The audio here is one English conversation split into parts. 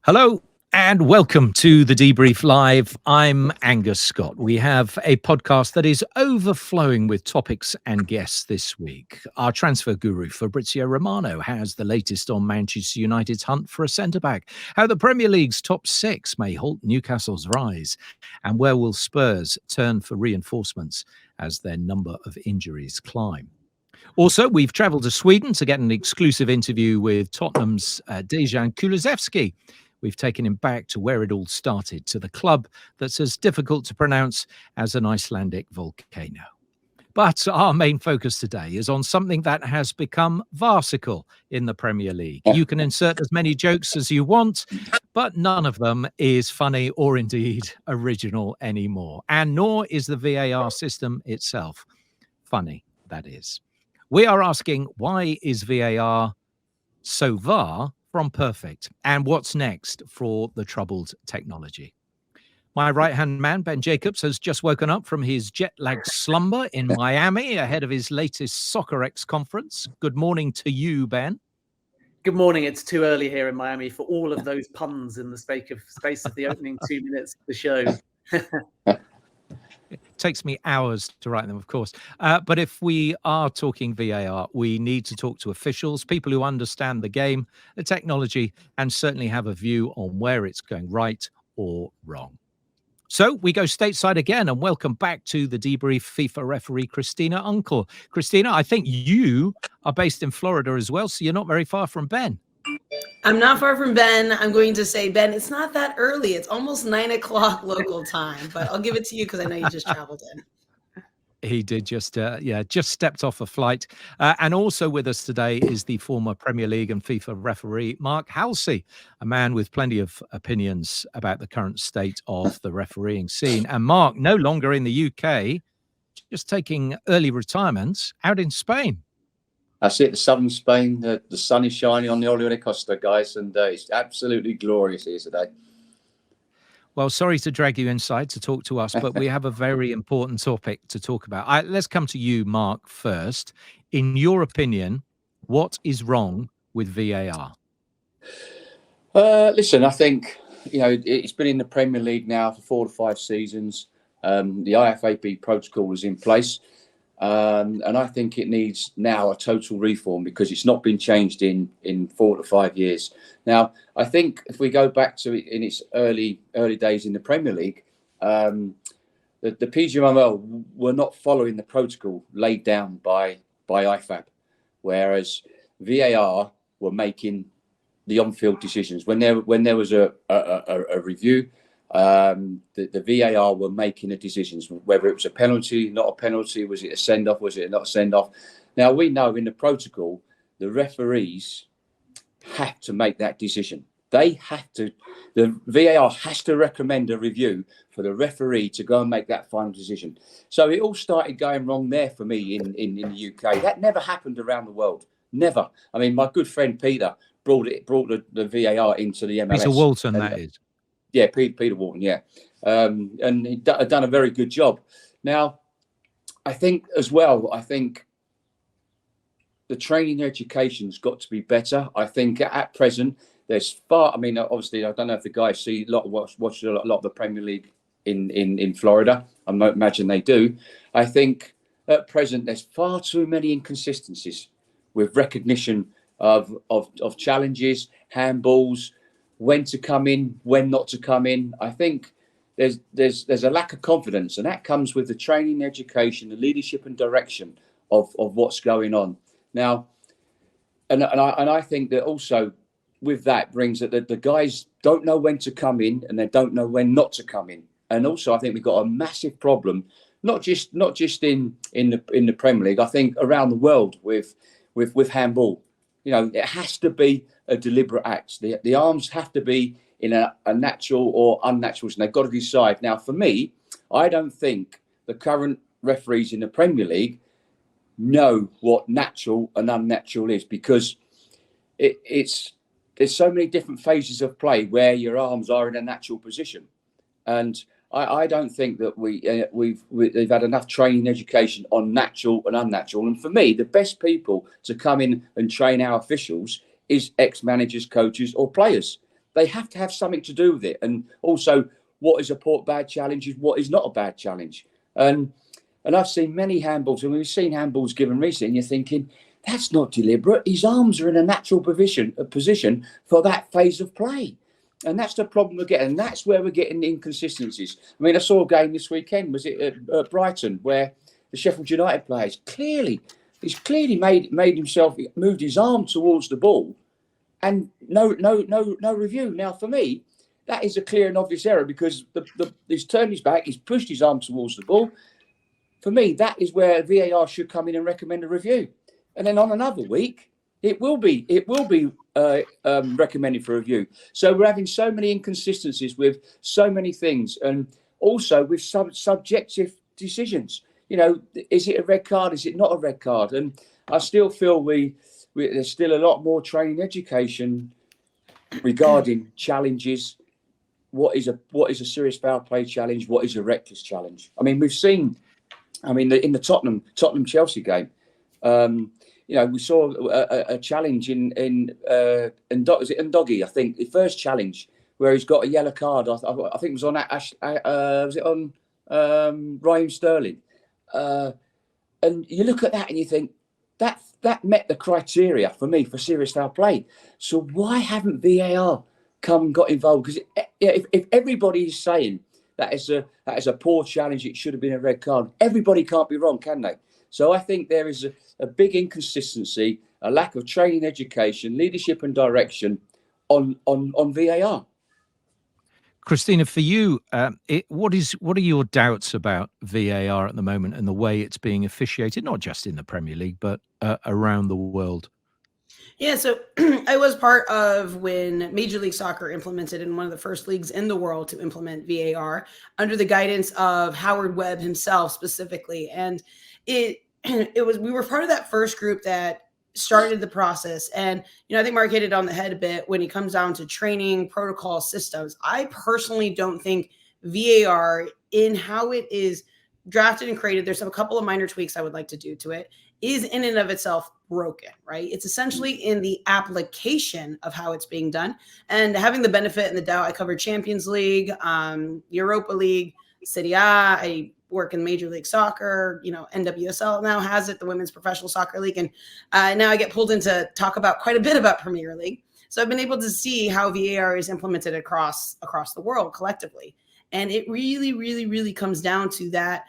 Hello and welcome to the Debrief Live. I'm Angus Scott. We have a podcast that is overflowing with topics and guests this week. Our transfer guru, Fabrizio Romano, has the latest on Manchester United's hunt for a centre-back, how the Premier League's top six may halt Newcastle's rise, and where will Spurs turn for reinforcements as their number of injuries climb. Also, we've travelled to Sweden to get an exclusive interview with Tottenham's Dejan Kulusevski. We've taken him back to where it all started, to the club that's as difficult to pronounce as an Icelandic volcano. But our main focus today is on something that has become farcical in the Premier League. You can insert as many jokes as you want, but none of them is funny or indeed original anymore. And nor is the VAR system itself funny, that is. We are asking, why is VAR so far from perfect? And what's next for the troubled technology? My right-hand man, Ben Jacobs, has just woken up from his jet-lagged slumber in Miami ahead of his latest Soccer X conference. Good morning to you, Ben. Good morning. It's too early here in Miami for all of those puns in the space of the opening 2 minutes of the show. It takes me hours to write them, of course. But if we are talking VAR, we need to talk to officials, people who understand the game, the technology, and certainly have a view on where it's going right or wrong. So we go stateside again and welcome back to the Debrief FIFA referee, Christina Unkel. Christina, I think you are based in Florida as well, so you're not very far from Ben. I'm not far from Ben. I'm going to say, Ben, it's not that early. It's almost 9 o'clock local time, but I'll give it to you because I know you just traveled in. He did just stepped off a flight. And also with us today is the former Premier League and FIFA referee, Mark Halsey, a man with plenty of opinions about the current state of the refereeing scene. And Mark, no longer in the UK, just taking early retirement out in Spain. That's it, the southern Spain. The sun is shining on the Oliver Costa, guys, and it's absolutely glorious here today. Well, sorry to drag you inside to talk to us, but we have a very important topic to talk about. Let's come to you, Mark, first. In your opinion, what is wrong with VAR? Listen, I think, it's been in the Premier League now for 4 to 5 seasons. The IFAB protocol is in place. And I think it needs now a total reform because it's not been changed in 4 to 5 years. Now, I think if we go back to it in its early days in the Premier League, the PGMOL were not following the protocol laid down by IFAB, whereas VAR were making the on-field decisions. When there was a review, the VAR were making the decisions, whether it was a penalty, not a penalty, was it a send-off, was it not a send-off. Now, we know in the protocol, the referees have to make that decision. The VAR has to recommend a review for the referee to go and make that final decision. So it all started going wrong there for me in the UK. That never happened around the world. Never. I mean, my good friend Peter brought the VAR into the MLS. Peter Walton, that is. Yeah, Peter Walton, yeah. And he'd done a very good job. Now, I think as well, the training education's got to be better. I think at present, obviously, I don't know if the guys watch a lot of the Premier League in Florida. I imagine they do. I think at present, there's far too many inconsistencies with recognition of challenges, handballs, when to come in, when not to come in. I think there's a lack of confidence, and that comes with the training, education, the leadership and direction of what's going on now. And I think that also with that brings that the guys don't know when to come in and they don't know when not to come in. And also I think we've got a massive problem, not just in the Premier League. I think around the world with handball. It has to be a deliberate act. The arms have to be in a natural or unnatural, and they've got to decide. Now, for me, I don't think the current referees in the Premier League know what natural and unnatural is, because there's so many different phases of play where your arms are in a natural position, and I don't think that we've had enough training education on natural and unnatural. And for me, the best people to come in and train our officials is ex-managers, coaches or players. they have to have something to do with it. And also, what is a bad challenge is what is not a bad challenge. And I've seen many handballs, and we've seen handballs given recently, and you're thinking, that's not deliberate. His arms are in a natural position for that phase of play. And that's the problem we're getting. And that's where we're getting inconsistencies. I mean, I saw a game this weekend, was it at Brighton, where the Sheffield United players he's clearly moved his arm towards the ball, and no review. Now, for me, that is a clear and obvious error, because he's turned his back, he's pushed his arm towards the ball. For me, that is where VAR should come in and recommend a review. And then on another week, it will be recommended for review. So we're having so many inconsistencies with so many things, and also with subjective decisions. You know, is it a red card? Is it not a red card? And I still feel there's still a lot more training education regarding challenges. What is a serious foul play challenge? What is a reckless challenge? I mean, we've seen. I mean, in the Tottenham Chelsea game, we saw a challenge in Ndoggy, I think, the first challenge where he's got a yellow card. I think it was on was it on Raheem Sterling? And you look at that and you think that met the criteria for me for serious foul play. So why haven't VAR got involved? Because if everybody is saying that is a poor challenge, it should have been a red card, everybody can't be wrong, can they? So I think there is a big inconsistency, a lack of training, education, leadership and direction on VAR. Christina, for you, what are your doubts about VAR at the moment and the way it's being officiated, not just in the Premier League, but around the world? Yeah, so I was part of when Major League Soccer implemented in one of the first leagues in the world to implement VAR under the guidance of Howard Webb himself specifically. And we were part of that first group that started the process. And, I think Mark hit it on the head a bit when it comes down to training, protocol, systems. I personally don't think VAR, in how it is drafted and created, there's a couple of minor tweaks I would like to do to it, is in and of itself broken, right? It's essentially in the application of how it's being done. And having the benefit and the doubt, I covered Champions League, Europa League, Serie A, I work in Major League Soccer, NWSL now has it, the Women's Professional Soccer League. And now I get pulled in to talk about quite a bit about Premier League. So I've been able to see how VAR is implemented across the world collectively. And it really, really, really comes down to that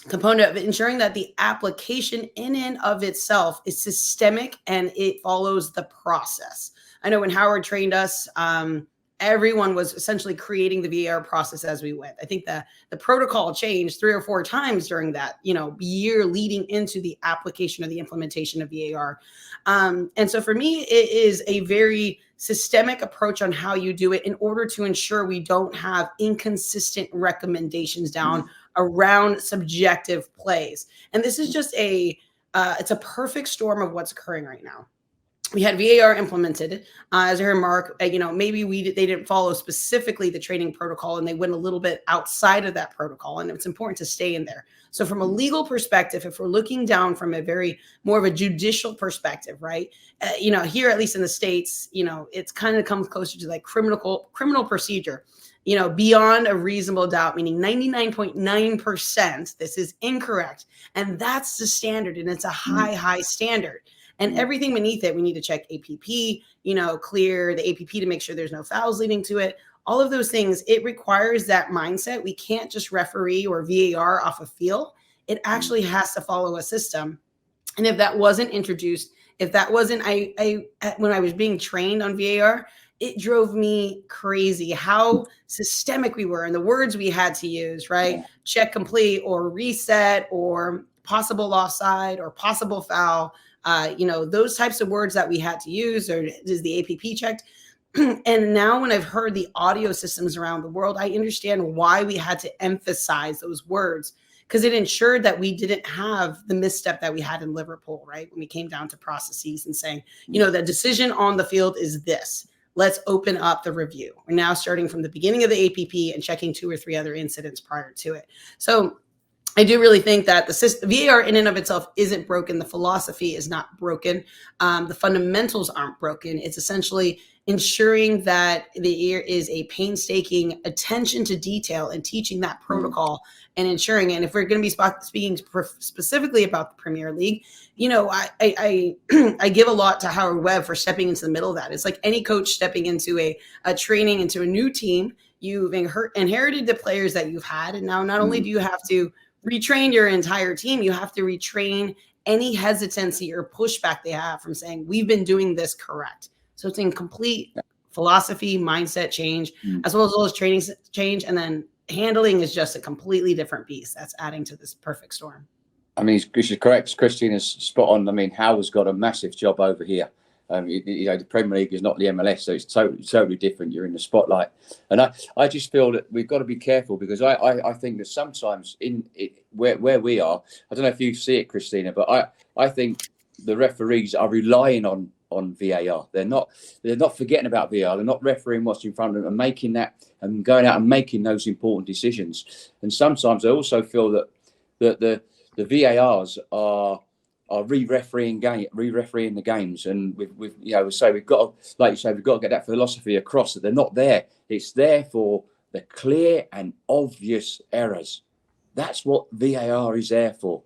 component of ensuring that the application in and of itself is systemic and it follows the process. I know when Howard trained us, everyone was essentially creating the VAR process as we went. I think the protocol changed 3 or 4 times during that, year leading into the application or the implementation of VAR. And so for me, it is a very systemic approach on how you do it in order to ensure we don't have inconsistent recommendations down around subjective plays. And this is just it's a perfect storm of what's occurring right now. We had VAR implemented, as I heard Mark, maybe they didn't follow specifically the training protocol and they went a little bit outside of that protocol, and it's important to stay in there. So from a legal perspective, if we're looking down from more of a judicial perspective, right? Here, at least in the States, it's kind of comes closer to like criminal procedure, beyond a reasonable doubt, meaning 99.9%, this is incorrect. And that's the standard, and it's a high standard. And everything beneath it, we need to check APP, clear the APP to make sure there's no fouls leading to it. All of those things, it requires that mindset. We can't just referee or VAR off a feel. It actually has to follow a system. And if that wasn't introduced, if that wasn't, when I was being trained on VAR, it drove me crazy how systemic we were and the words we had to use, right? Check complete or reset or possible offside or possible foul. Those types of words that we had to use, or is the APP checked? And now when I've heard the audio systems around the world, I understand why we had to emphasize those words, because it ensured that we didn't have the misstep that we had in Liverpool, right? When we came down to processes and saying, the decision on the field is this. Let's open up the review. We're now starting from the beginning of the APP and checking 2 or 3 other incidents prior to it. So I do really think that the system, VAR in and of itself isn't broken. The philosophy is not broken. The fundamentals aren't broken. It's essentially ensuring that there is a painstaking attention to detail and teaching that protocol and ensuring. And if we're going to be speaking specifically about the Premier League, you know, I give a lot to Howard Webb for stepping into the middle of that. It's like any coach stepping into a training into a new team. You've inherited the players that you've had, and now not only do you have to retrain your entire team, you have to retrain any hesitancy or pushback they have from saying, we've been doing this correct. So it's in complete philosophy, mindset change, as well as training change. And then handling is just a completely different beast. That's adding to this perfect storm. I mean, she's correct. Christina's spot on. I mean, Howard's got a massive job over here. You know, the Premier League is not the MLS, so it's totally different. You're in the spotlight. And I just feel that we've got to be careful, because I think that sometimes where we are, I don't know if you see it, Christina, but I think the referees are relying on VAR. They're not forgetting about VAR. They're not refereeing what's in front of them and making that and going out and making those important decisions. And sometimes I also feel that the VARs are re-refereeing the games, and we've you know, so we've got to, like you say, we've got to get that philosophy across, that they're not there. It's there for the clear and obvious errors. That's what VAR is there for,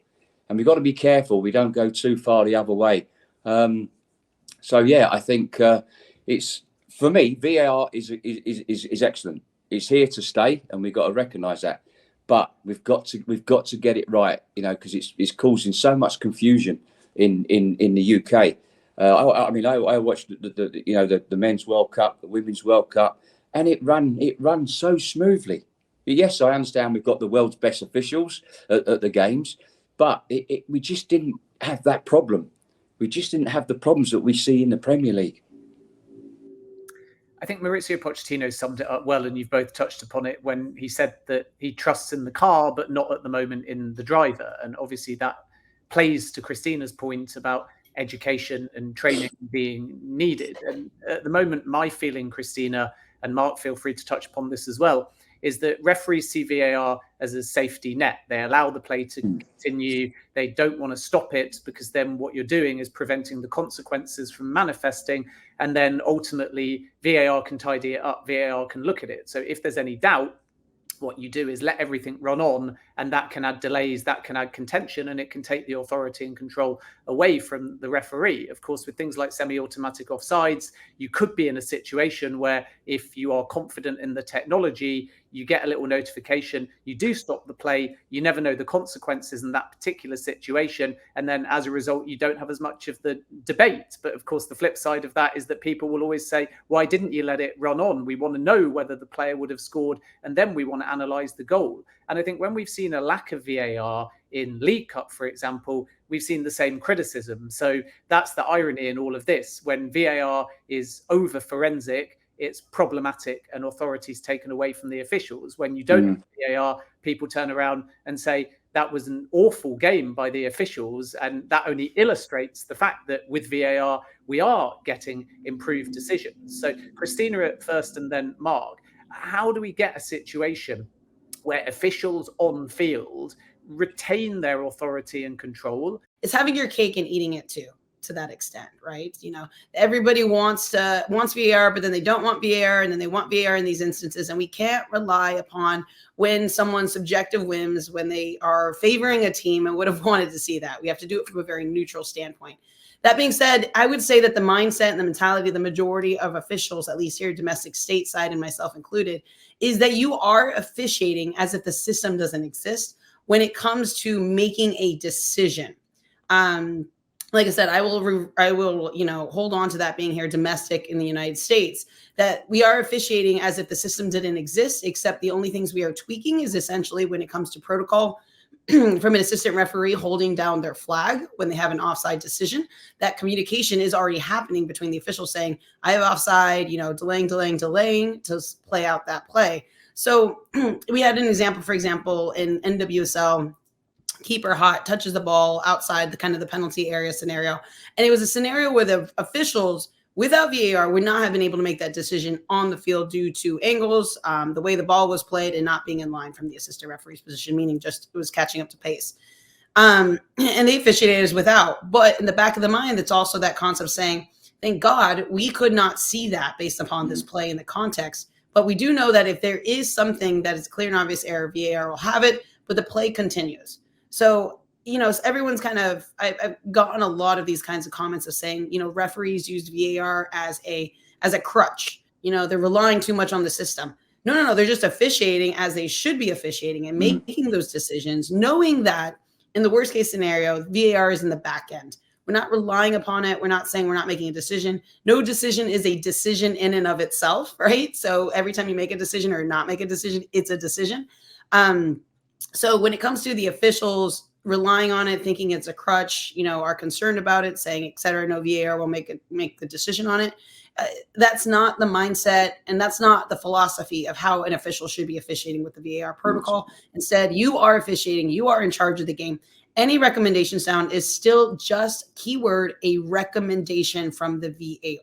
and we've got to be careful we don't go too far the other way. So yeah, I think it's, for me, VAR is excellent. It's here to stay, and we've got to recognise that. But we've got to get it right, you know, because it's causing so much confusion in the UK. I mean, I watched the men's World Cup, the women's World Cup, and it ran so smoothly. Yes, I understand we've got the world's best officials at the games, but we just didn't have that problem. We just didn't have the problems that we see in the Premier League. I think Maurizio Pochettino summed it up well, and you've both touched upon it when he said that he trusts in the car, but not at the moment in the driver. And obviously that plays to Christina's point about education and training being needed. And at the moment, my feeling, Christina, and Mark, feel free to touch upon this as well, is that referees see VAR as a safety net. They allow the play to continue. They don't want to stop it, because then what you're doing is preventing the consequences from manifesting. And then ultimately VAR can tidy it up. VAR can look at it. So if there's any doubt, what you do is let everything run on, and that can add delays, that can add contention, and it can take the authority and control away from the referee. Of course, with things like semi-automatic offsides, you could be in a situation where if you are confident in the technology, you get a little notification, you do stop the play, you never know the consequences in that particular situation, and then as a result, you don't have as much of the debate. But of course, the flip side of that is that people will always say, why didn't you let it run on? We want to know whether the player would have scored, and then we want to analyse the goal. And I think when we've seen a lack of VAR in League Cup, for example, we've seen the same criticism. So that's the irony in all of this. When VAR is over forensic, it's problematic and authorities taken away from the officials. When you don't have VAR, people turn around and say that was an awful game by the officials. And that only illustrates the fact that with VAR, we are getting improved decisions. So Christina at first, and then Mark, how do we get a situation where officials on field retain their authority and control? It's having your cake and eating it too, to that extent, right? You know, everybody wants VAR, but then they don't want VAR, and then they want VAR in these instances. And we can't rely upon when someone's subjective whims, when they are favoring a team and would have wanted to see that. We have to do it from a very neutral standpoint. That being said, I would say that the mindset and the mentality of the majority of officials, at least here domestic stateside and myself included, is that you are officiating as if the system doesn't exist when it comes to making a decision. Like I said, I will, you know, hold on to that being here domestic in the United States, that we are officiating as if the system didn't exist, except the only things we are tweaking is essentially when it comes to protocol from an assistant referee holding down their flag when they have an offside decision. That communication is already happening between the officials saying, I have offside, you know, delaying to play out that play. So we had an example, for example, in NWSL, keeper hot touches the ball outside the kind of the penalty area scenario. And it was a scenario where the officials without VAR would not have been able to make that decision on the field due to angles, the way the ball was played, and not being in line from the assistant referee's position, meaning just it was catching up to pace. And they officiated as without. But in the back of the mind, it's also that concept saying Thank God we could not see that based upon this play in the context. But we do know that if there is something that is clear and obvious error, VAR will have it, but the play continues. So, everyone's kind of, I've gotten a lot of these kinds of comments of saying, referees use VAR as a crutch. They're relying too much on the system. No, they're just officiating as they should be officiating and making those decisions, knowing that in the worst case scenario, VAR is in the back end. We're not relying upon it. We're not saying we're not making a decision. No decision is a decision in and of itself, right? So every time you make a decision or not make a decision, it's a decision. So when it comes to the officials relying on it, thinking it's a crutch, are concerned about it, saying, et cetera, no, VAR will make the decision on it. That's not the mindset, and that's not the philosophy of how an official should be officiating with the VAR protocol. Instead, you are officiating, you are in charge of the game. Any recommendation sound is still just keyword a recommendation from the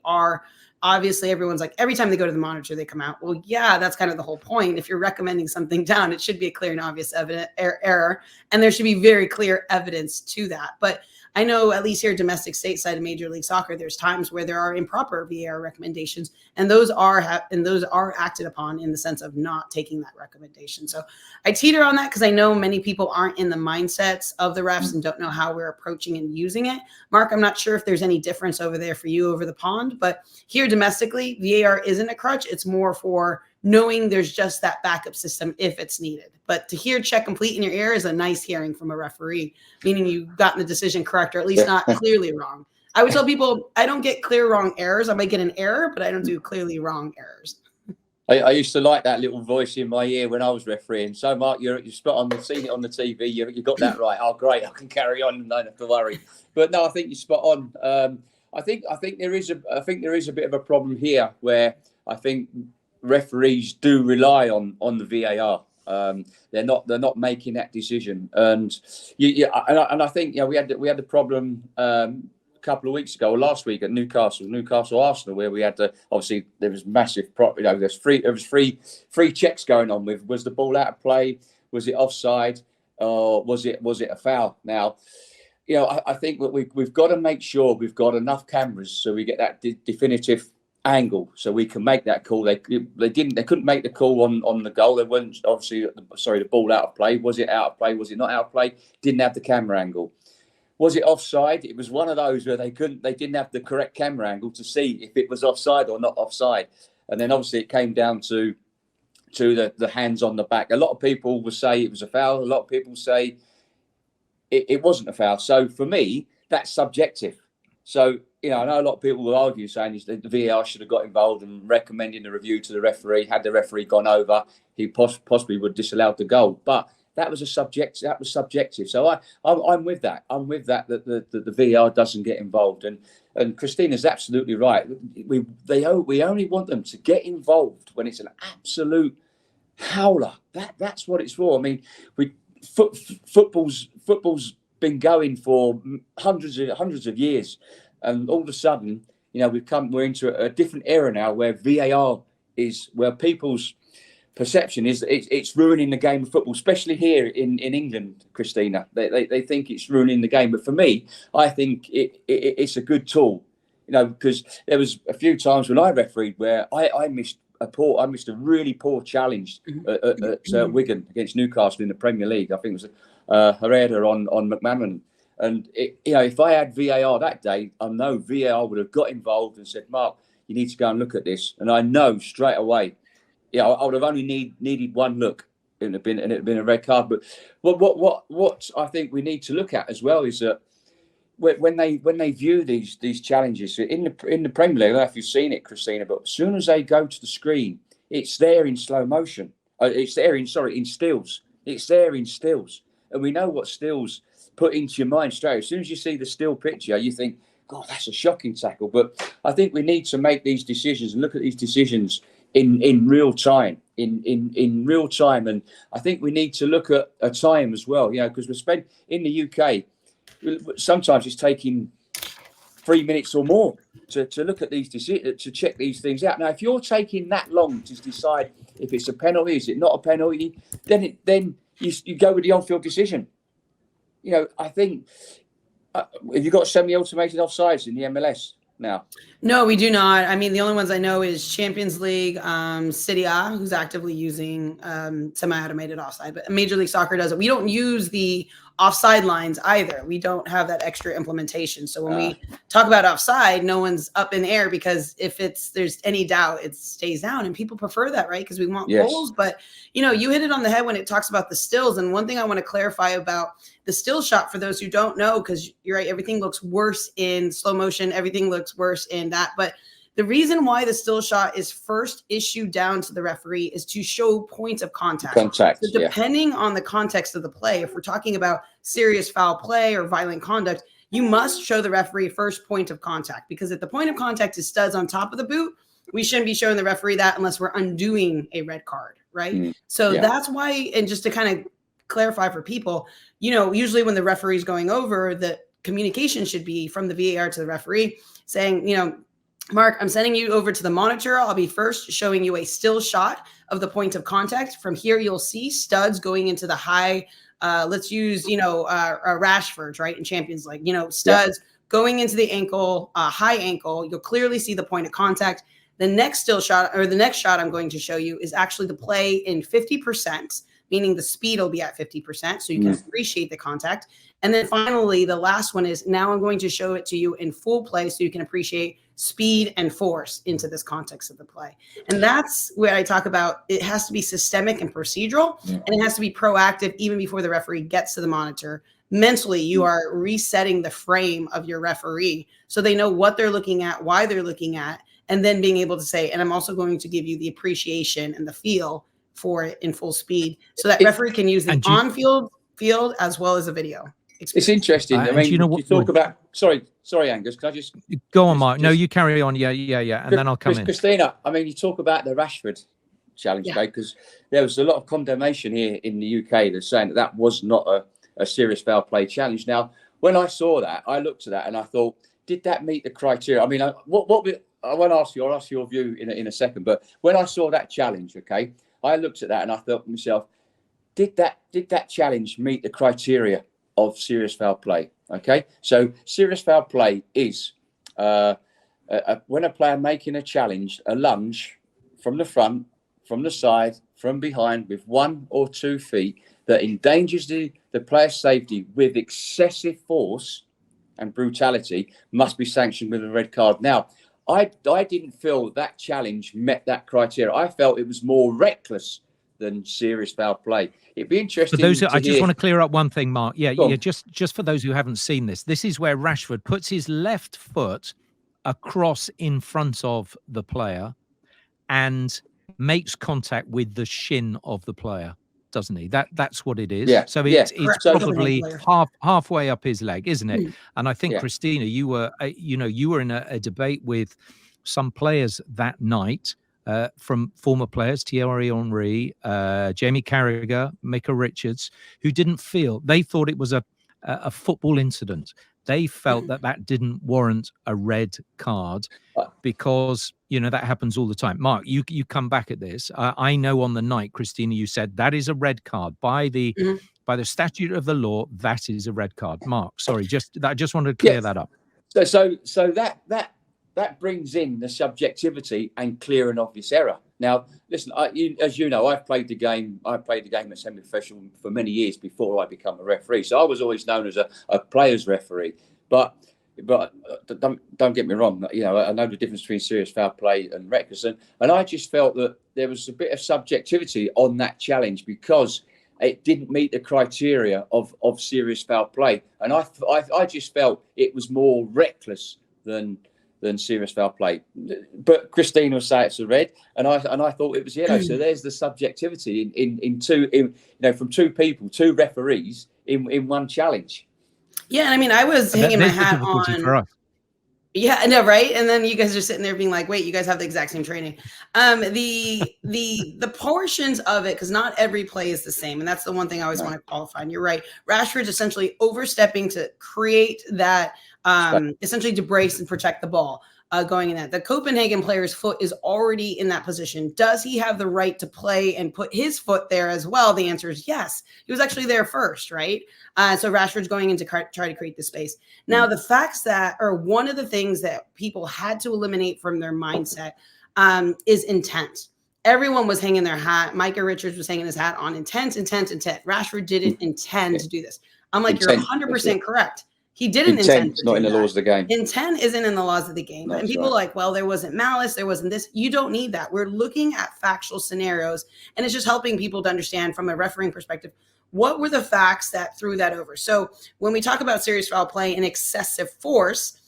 VAR. Obviously, everyone's like, every time they go to the monitor, they come out. Well, yeah, that's kind of the whole point. If you're recommending something down, it should be a clear and obvious error, and there should be very clear evidence to that. But I know at least here domestic stateside of Major League Soccer, there's times where there are improper VAR recommendations, and those are acted upon in the sense of not taking that recommendation. So I teeter on that because I know many people aren't in the mindsets of the refs and don't know how we're approaching and using it. Mark, I'm not sure if there's any difference over there for you over the pond, but here domestically, VAR isn't a crutch. It's more for knowing there's just that backup system if it's needed. But to hear check complete in your ear is a nice hearing from a referee, meaning you've gotten the decision correct, or at least not clearly wrong. I would tell people, I don't get clear wrong errors. I might get an error, but I don't do clearly wrong errors. I used to like that little voice in my ear when I was refereeing. So, Mark, you're spot on. I've seen it on the TV. You got that right. Oh, great! I can carry on and don't have to worry. But no, I think you're spot on. I think there is a bit of a problem here where I think referees do rely on the VAR. They're not making that decision, and I think we had the problem a couple of weeks ago or last week at Newcastle Arsenal, where we had obviously there was massive there was free checks going on with, was the ball out of play, was it offside, or was it a foul? Now, I think that we've got to make sure we've got enough cameras so we get that definitive angle so we can make that call. They couldn't make the call on the goal. They weren't obviously the ball out of play. Was it out of play? Was it not out of play? Didn't have the camera angle. Was it offside? It was one of those where they didn't have the correct camera angle to see if it was offside or not offside. And then obviously it came down to the hands on the back. A lot of people will say it was a foul. A lot of people say it wasn't a foul. So for me, that's subjective. So, I know a lot of people will argue saying the VAR should have got involved and recommending the review to the referee. Had the referee gone over, he possibly would disallow the goal. But that was subjective. So I'm with that. I'm with that the VAR doesn't get involved. And Christina's absolutely right. We only want them to get involved when it's an absolute howler. That's what it's for. I mean, football's been going for hundreds of years, and all of a sudden, we're into a different era now where VAR is where people's perception is that it's ruining the game of football, especially here in England, Christina. They think it's ruining the game, but for me, I think it's a good tool. Because there was a few times when I refereed where I missed a really poor challenge at Wigan against Newcastle in the Premier League. I think it was Herrera on McManaman. And if I had VAR that day, I know VAR would have got involved and said, Mark, you need to go and look at this. And I know straight away, I would have only needed one look, and it'd been a red card. But what I think we need to look at as well is that when they view these challenges in the Premier League, I don't know if you've seen it, Christina, but as soon as they go to the screen, it's there in slow motion. It's there in stills. It's there in stills, and we know what stills put into your mind straight. As soon as you see the still picture, you think, God, that's a shocking tackle. But I think we need to make these decisions and look at these decisions in real time, in real time. And I think we need to look at a time as well, because we're in the UK. Sometimes it's taking 3 minutes or more to look at these decisions, to check these things out. Now, if you're taking that long to decide if it's a penalty, is it not a penalty, then you go with the on-field decision. I think if you've got semi-automated offsides in the MLS, now? No, we do not. I mean, the only ones I know is Champions League, Serie A, who's actively using semi-automated offside, but Major League Soccer does it. We don't use the offside lines either. We don't have that extra implementation. So when we talk about offside, no one's up in the air, because if there's any doubt, it stays down, and people prefer that, right? Because we want goals. But you hit it on the head when it talks about the stills. And one thing I want to clarify about the still shot, for those who don't know, because you're right, everything looks worse in slow motion. Everything looks worse in that. But the reason why the still shot is first issued down to the referee is to show points of contact. So depending on the context of the play, if we're talking about serious foul play or violent conduct, you must show the referee first point of contact, because if the point of contact is studs on top of the boot, we shouldn't be showing the referee that unless we're undoing a red card, right? That's why, and just to kind of clarify for people, usually when the referee is going over, the communication should be from the VAR to the referee saying, Mark, I'm sending you over to the monitor. I'll be first showing you a still shot of the point of contact. From here, you'll see studs going into the high, let's use, Rashford, right, in Champions League, studs going into the ankle, high ankle. You'll clearly see the point of contact. The next still shot, or the next shot I'm going to show you, is actually the play in 50%, meaning the speed will be at 50%, so you can appreciate the contact. And then finally, the last one is, now I'm going to show it to you in full play so you can appreciate speed and force into this context of the play. And that's where I talk about it has to be systemic and procedural, and it has to be proactive even before the referee gets to the monitor. Mentally, you are resetting the frame of your referee so they know what they're looking at, why they're looking at, and then being able to say, and I'm also going to give you the appreciation and the feel for it in full speed, so that referee can use the field as well as a video experience. It's interesting. I mean, you talk about, sorry, Angus, can I just go on, Mark? No, you carry on. Yeah. And then I'll come in. Christina, I mean, you talk about the Rashford challenge, because there was a lot of condemnation here in the UK that's saying that was not a serious foul play challenge. Now, when I saw that, I looked at that and I thought, did that meet the criteria? I mean, I won't ask you. I'll ask your view in a second. But when I saw that challenge, I looked at that and I thought to myself, did that challenge meet the criteria of serious foul play? So serious foul play is when a player making a challenge, a lunge from the front, from the side, from behind, with 1 or 2 feet that endangers the player's safety with excessive force and brutality, must be sanctioned with a red card. Now, I didn't feel that challenge met that criteria. I felt it was more reckless than serious foul play. It'd be interesting. For those I just want to clear up one thing, Mark. Just for those who haven't seen this is where Rashford puts his left foot across in front of the player and makes contact with the shin of the player, doesn't he? That's what it is. So it's probably halfway up his leg, isn't it? And I think Christina, you were in a debate with some players that night, from former players, Thierry Henry, Jamie Carragher, Micah Richards, who they thought it was a football incident. They felt that didn't warrant a red card because, that happens all the time. Mark, you come back at this. I know on the night, Christina, you said that is a red card. By the statute of the law, that is a red card. Mark, sorry, I just wanted to clear that up. So that brings in the subjectivity and clear and obvious error. Now, listen, as you know, I've played the game. I played the game as semi-professional for many years before I became a referee. So I was always known as a player's referee. But don't get me wrong. I know the difference between serious foul play and reckless, and I just felt that there was a bit of subjectivity on that challenge because it didn't meet the criteria of serious foul play, and I just felt it was more reckless than serious foul play. But Christina will say it's a red, and I thought it was yellow. So there's the subjectivity from two referees in one challenge. Yeah, I mean, I was hanging my hat on. For us. Yeah, I know, right? And then you guys are sitting there being like, "Wait, you guys have the exact same training." The portions of it, because not every play is the same, and that's the one thing I always want to qualify. And you're right, Rashford's essentially overstepping to create that, essentially to brace and protect the ball. going in that. The Copenhagen player's foot is already in that position. Does he have the right to play and put his foot there as well? The answer is yes. He was actually there first, right? So Rashford's going in to try to create the space. Now, the facts that are one of the things that people had to eliminate from their mindset is intent. Everyone was hanging their hat. Micah Richards was hanging his hat on intent. Rashford didn't intend to do this. I'm like, you're 100% correct. He didn't intend to not in do the laws of the game. Intent isn't in the laws of the game. And people are like, well, there wasn't malice, there wasn't this. You don't need that. We're looking at factual scenarios, and it's just helping people to understand from a refereeing perspective, what were the facts that threw that over? So when we talk about serious foul play and excessive force,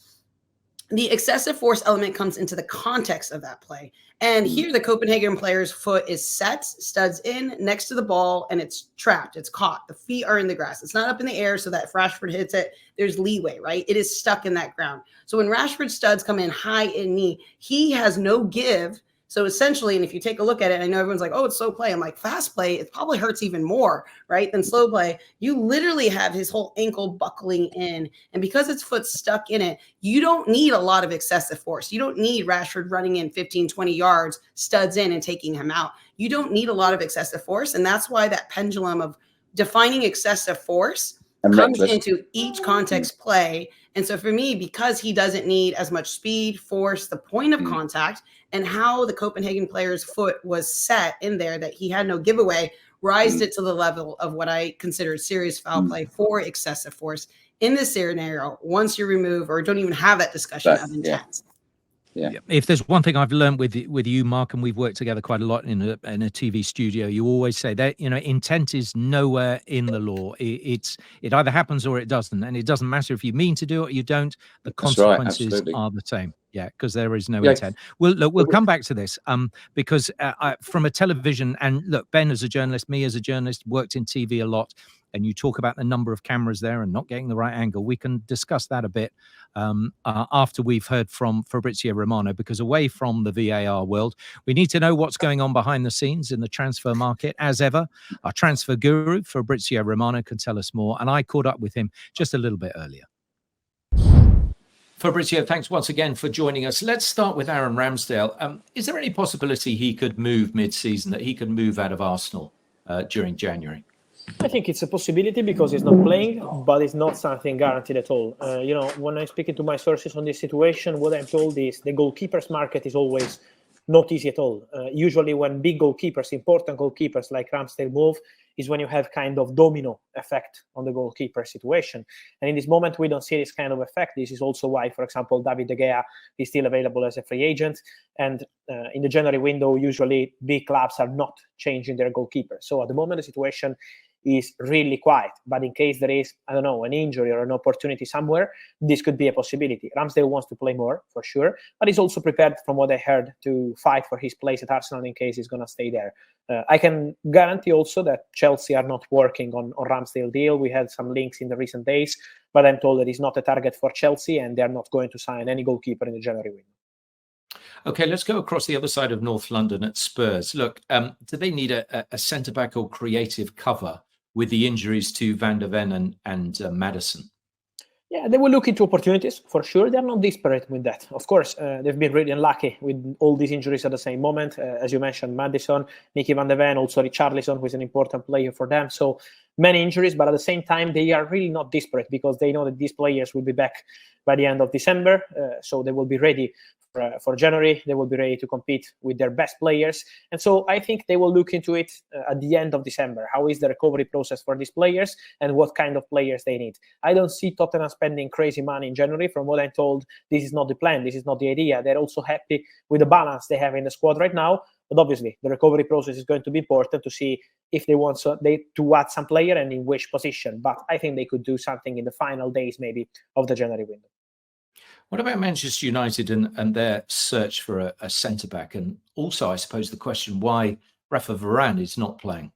the excessive force element comes into the context of that play. And here the Copenhagen player's foot is set, studs in next to the ball, and it's trapped. It's caught. The feet are in the grass. It's not up in the air so that if Rashford hits it, there's leeway, right? It is stuck in that ground. So when Rashford's studs come in high in knee, he has no give. So essentially, and if you take a look at it, I know everyone's like, oh, it's slow play. I'm like, fast play, it probably hurts even more, right, than slow play. You literally have his whole ankle buckling in. And because his foot's stuck in it, you don't need a lot of excessive force. You don't need Rashford running in 15, 20 yards, studs in and taking him out. You don't need a lot of excessive force. And that's why that pendulum of defining excessive force comes into each context play. And so for me, because he doesn't need as much speed, force, the point of contact, and how the Copenhagen player's foot was set in there, that he had no giveaway, rised it to the level of what I consider serious foul play for excessive force. In this scenario, once you remove or don't even have that discussion of intent. Yeah. If there's one thing I've learned with you, Mark, and we've worked together quite a lot in a TV studio, you always say that, intent is nowhere in the law. It either happens or it doesn't. And it doesn't matter if you mean to do it or you don't. The consequences are the same. Yeah, because there is no intent. Well, look, we'll come back to this because from a television, and look, Ben as a journalist, me as a journalist, worked in TV a lot, and you talk about the number of cameras there and not getting the right angle. We can discuss that a bit after we've heard from Fabrizio Romano, because away from the VAR world, we need to know what's going on behind the scenes in the transfer market. As ever, our transfer guru, Fabrizio Romano, can tell us more, and I caught up with him just a little bit earlier. Fabrizio, thanks once again for joining us. Let's start with Aaron Ramsdale. Is there any possibility he could move mid-season, that he could move out of Arsenal during January? I think it's a possibility because he's not playing, but it's not something guaranteed at all. When I'm speaking to my sources on this situation, what I'm told is the goalkeepers market is always not easy at all. Usually when big goalkeepers, important goalkeepers like Ramsdale move, is when you have kind of domino effect on the goalkeeper situation. And in this moment, we don't see this kind of effect. This is also why, for example, David De Gea is still available as a free agent. And in the January window, usually big clubs are not changing their goalkeeper. So at the moment, the situation is really quiet. But in case there is, I don't know, an injury or an opportunity somewhere, this could be a possibility. Ramsdale wants to play more, for sure, but he's also prepared, from what I heard, to fight for his place at Arsenal in case he's going to stay there. I can guarantee also that Chelsea are not working on Ramsdale deal. We had some links in the recent days, but I'm told that he's not a target for Chelsea and they're not going to sign any goalkeeper in the January window. Okay, let's go across the other side of North London at Spurs. Look, do they need a centre-back or creative cover with the injuries to Van der Ven and Maddison? Yeah, they will look into opportunities, for sure. They're not desperate with that. Of course, they've been really unlucky with all these injuries at the same moment. As you mentioned, Maddison, Nicky Van der Ven, also Richarlison, who is an important player for them. So many injuries, but at the same time, they are really not desperate because they know that these players will be back by the end of December. So they will be ready for January. They will be ready to compete with their best players. And so I think they will look into it at the end of December. How is the recovery process for these players and what kind of players they need? I don't see Tottenham spending crazy money in January. From what I'm told, this is not the plan. This is not the idea. They're also happy with the balance they have in the squad right now. But obviously, the recovery process is going to be important to see if they want to add some player and in which position. But I think they could do something in the final days, maybe, of the January window. What about Manchester United and their search for a centre-back? And also, I suppose, the question why Rafa Varane is not playing.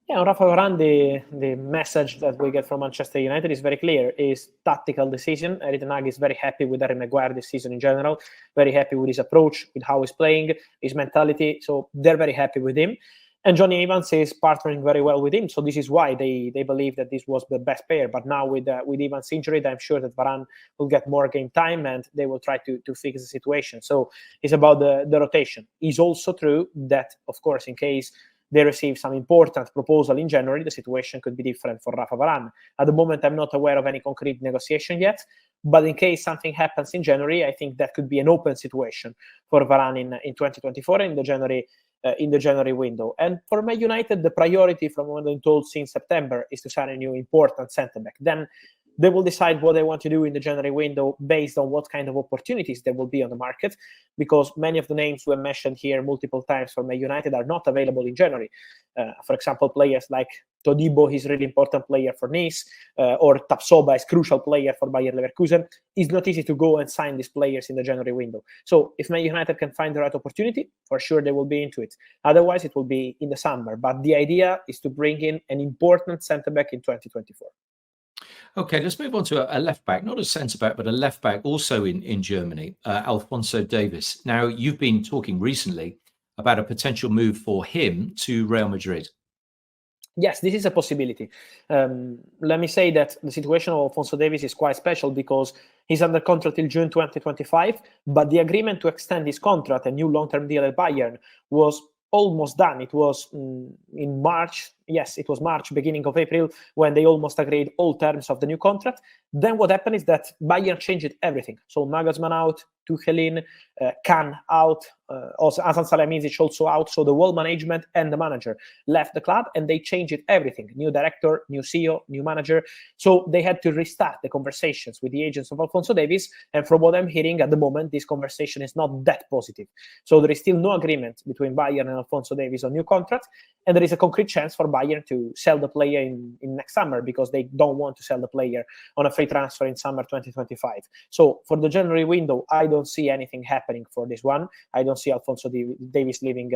Yeah, Rafa Varane, the message that we get from Manchester United is very clear. Is tactical decision. Erik ten Hag is very happy with Harry Maguire this season in general, very happy with his approach, with how he's playing, his mentality. So they're very happy with him. And Johnny Evans is partnering very well with him, so this is why they believe that this was the best pair. But now with Evans' injury, I'm sure that Varane will get more game time, and they will try to fix the situation. So it's about the rotation. It's also true that, of course, in case they receive some important proposal in January, the situation could be different for Rafa Varane. At the moment, I'm not aware of any concrete negotiation yet, but in case something happens in January, I think that could be an open situation for Varane in 2024 in the January window. And for Man United, the priority from what I'm told since September is to sign a new important centre-back. Then they will decide what they want to do in the January window based on what kind of opportunities there will be on the market, because many of the names we have mentioned here multiple times for Man United are not available in January. For example, players like Todibo is a really important player for Nice, or Tapsoba is a crucial player for Bayer Leverkusen. It's not easy to go and sign these players in the January window. So if Man United can find the right opportunity, for sure they will be into it. Otherwise, it will be in the summer. But the idea is to bring in an important centre-back in 2024. Okay, let's move on to a left back, not a centre back, but a left back also in Germany, Alphonso Davies. Now, you've been talking recently about a potential move for him to Real Madrid. Yes, this is a possibility. Let me say that the situation of Alphonso Davies is quite special because he's under contract till June 2025, but the agreement to extend his contract, a new long-term deal at Bayern, was almost done. It was in March. Yes, it was March, beginning of April, when they almost agreed all terms of the new contract. Then what happened is that Bayern changed everything. So Nagelsmann out, Tuchel in, Kahn out, also Hasan Salihamidzic also out. So the whole management and the manager left the club, and they changed everything. New director, new CEO, new manager. So they had to restart the conversations with the agents of Alphonso Davies. And from what I'm hearing at the moment, this conversation is not that positive. So there is still no agreement between Bayern and Alphonso Davies on new contract. And there is a concrete chance for Bayern to sell the player in next summer, because they don't want to sell the player on a free transfer in summer 2025. So for the January window, I don't see anything happening for this one. I don't see Alphonso Davies leaving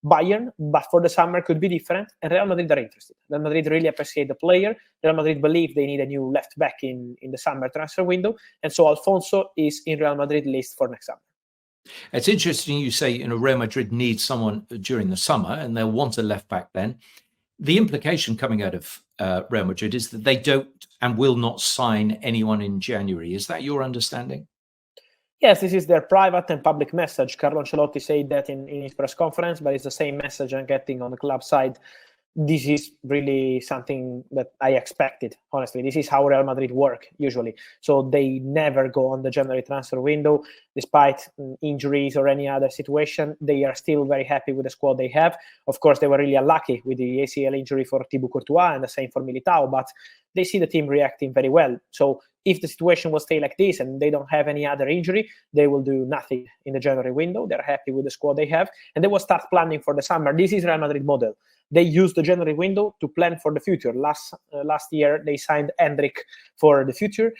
Bayern, but for the summer could be different, and Real Madrid are interested. Real Madrid really appreciate the player. Real Madrid believe they need a new left back in the summer transfer window, and so Alphonso is in Real Madrid list for next summer. It's interesting you say, Real Madrid needs someone during the summer and they'll want a left back then. The implication coming out of Real Madrid is that they don't and will not sign anyone in January. Is that your understanding? Yes, this is their private and public message. Carlo Ancelotti said that in his press conference, but it's the same message I'm getting on the club side. This is really something that I expected, honestly. This is how Real Madrid work usually. So they never go on the January transfer window, despite injuries or any other situation. They are still very happy with the squad they have. Of course, they were really unlucky with the ACL injury for Thibaut Courtois, and the same for Militao, but they see the team reacting very well. So if the situation will stay like this and they don't have any other injury, they will do nothing in the January window. They're happy with the squad they have, and they will start planning for the summer. This is Real Madrid model. They use the January window to plan for the future. Last year, they signed Hendrik for the future.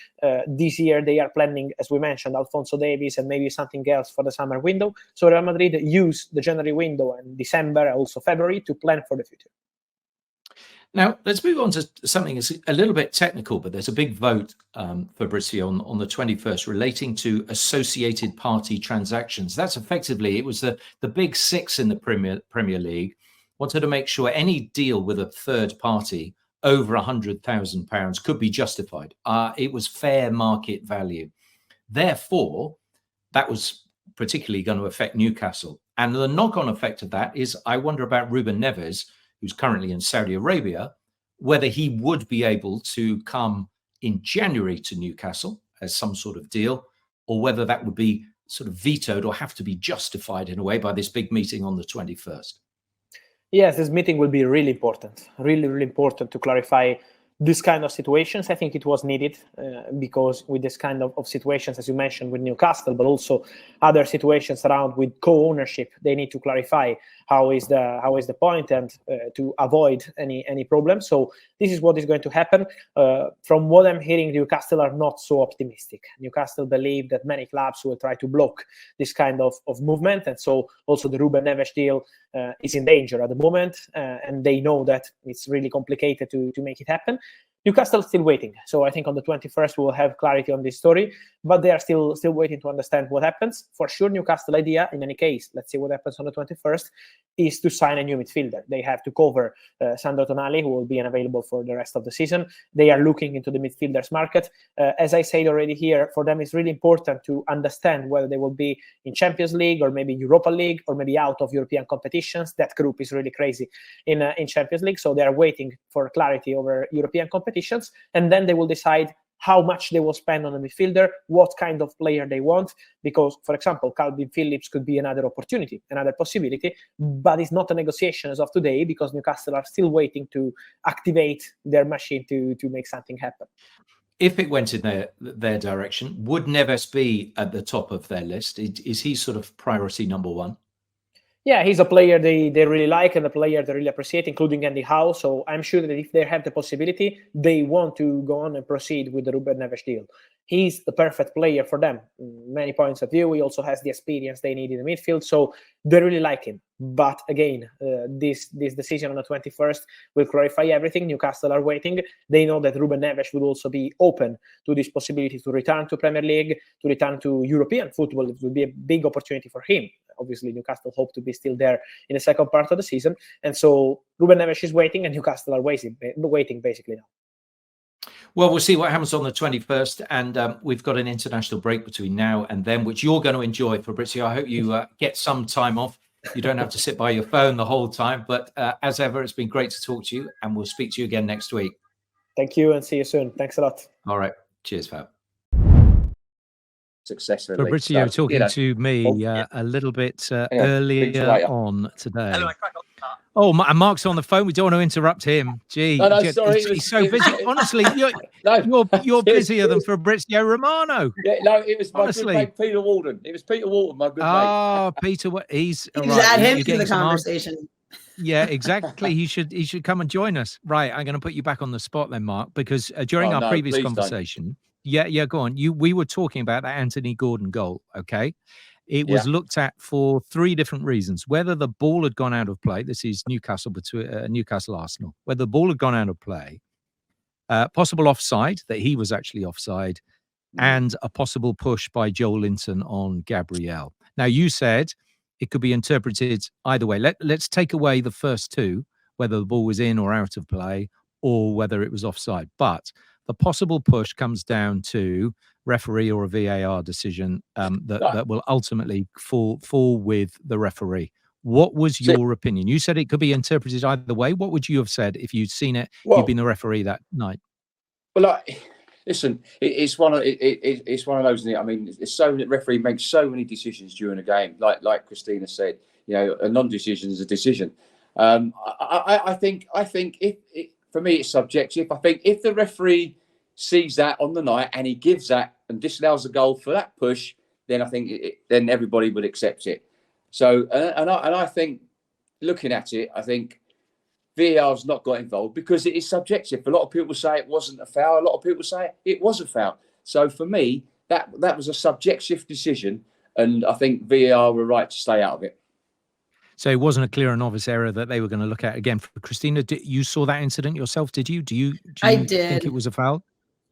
This year, they are planning, as we mentioned, Alphonso Davies and maybe something else for the summer window. So Real Madrid use the January window and December, also February, to plan for the future. Now, let's move on to something that's a little bit technical, but there's a big vote, Fabrizio, on the 21st relating to associated party transactions. That's effectively, it was the big six in the Premier League wanted to make sure any deal with a third party over £100,000 could be justified. It was fair market value. Therefore, that was particularly going to affect Newcastle. And the knock-on effect of that is, I wonder about Ruben Neves, who's currently in Saudi Arabia, whether he would be able to come in January to Newcastle as some sort of deal, or whether that would be sort of vetoed or have to be justified in a way by this big meeting on the 21st. Yes, this meeting will be really important, really, really important to clarify this kind of situations. I think it was needed because with this kind of situations, as you mentioned, with Newcastle, but also other situations around with co-ownership, they need to clarify how is the point and to avoid any problem. So this is what is going to happen. From what I'm hearing, Newcastle are not so optimistic. Newcastle believe that many clubs will try to block this kind of movement, and so also the Ruben Neves deal is in danger at the moment, and they know that it's really complicated to make it happen. Newcastle is still waiting. So I think on the 21st, we will have clarity on this story, but they are still waiting to understand what happens. For sure, Newcastle idea, in any case, let's see what happens on the 21st, is to sign a new midfielder. They have to cover Sandro Tonali, who will be unavailable for the rest of the season. They are looking into the midfielders market. As I said already here, for them, it's really important to understand whether they will be in Champions League or maybe Europa League or maybe out of European competitions. That group is really crazy in Champions League. So they are waiting for clarity over European competitions, and then they will decide how much they will spend on a midfielder, what kind of player they want, because, for example, Calvin Phillips could be another opportunity, another possibility, but it's not a negotiation as of today because Newcastle are still waiting to activate their machine to make something happen. If it went in their direction, would Neves be at the top of their list? Is he sort of priority number one? Yeah, he's a player they really like and a player they really appreciate, including Andy Howe. So I'm sure that if they have the possibility, they want to go on and proceed with the Ruben Neves deal. He's the perfect player for them. Many points of view. He also has the experience they need in the midfield. So they really like him. But again, this decision on the 21st will clarify everything. Newcastle are waiting. They know that Ruben Neves will also be open to this possibility to return to Premier League, to return to European football. It will be a big opportunity for him. Obviously, Newcastle hope to be still there in the second part of the season. And so Ruben Neves is waiting and Newcastle are waiting basically now. Well, we'll see what happens on the 21st. And we've got an international break between now and then, which you're going to enjoy, Fabrizio. I hope you get some time off. You don't have to sit by your phone the whole time. But as ever, it's been great to talk to you. And we'll speak to you again next week. Thank you and see you soon. Thanks a lot. All right. Cheers, Fab. Successfully. Fabrizio talking to me a little bit earlier on today. Hello, I crack on. Oh, Mark's on the phone. We don't want to interrupt him. Gee, sorry, he's so busy. Honestly, you're busier than Fabrizio Romano. Yeah, no, it was my good mate Peter Walden. It was Peter Walden, my good mate. Oh, Peter, he's right. Add him to the conversation. Yeah, exactly. He should come and join us. Right, I'm going to put you back on the spot then, Mark, because during our previous conversation. Don't. Yeah, go on. We were talking about that Anthony Gordon goal, okay? It was looked at for three different reasons. Whether the ball had gone out of play, this is Newcastle Arsenal, whether the ball had gone out of play, possible offside, that he was actually offside, and a possible push by Joel Linton on Gabriel. Now, you said it could be interpreted either way. Let's take away the first two, whether the ball was in or out of play, or whether it was offside. But the possible push comes down to referee or a VAR decision that will ultimately fall with the referee. What was your opinion? You said it could be interpreted either way. What would you have said if you'd seen it? You'd been the referee that night. Well, listen, it's one of those. I mean, it's so the referee makes so many decisions during a game. Like Christina said, a non-decision is a decision. I think if for me it's subjective. I think if the referee sees that on the night and he gives that and disallows the goal for that push, then I think then everybody would accept it. So and I think looking at it, I think VAR's not got involved because it is subjective. A lot of people say it wasn't a foul. A lot of people say it was a foul. So for me, that was a subjective decision, and I think VAR were right to stay out of it. So it wasn't a clear and obvious error that they were going to look at again. Christina, you saw that incident yourself? Did you? Do you think it was a foul?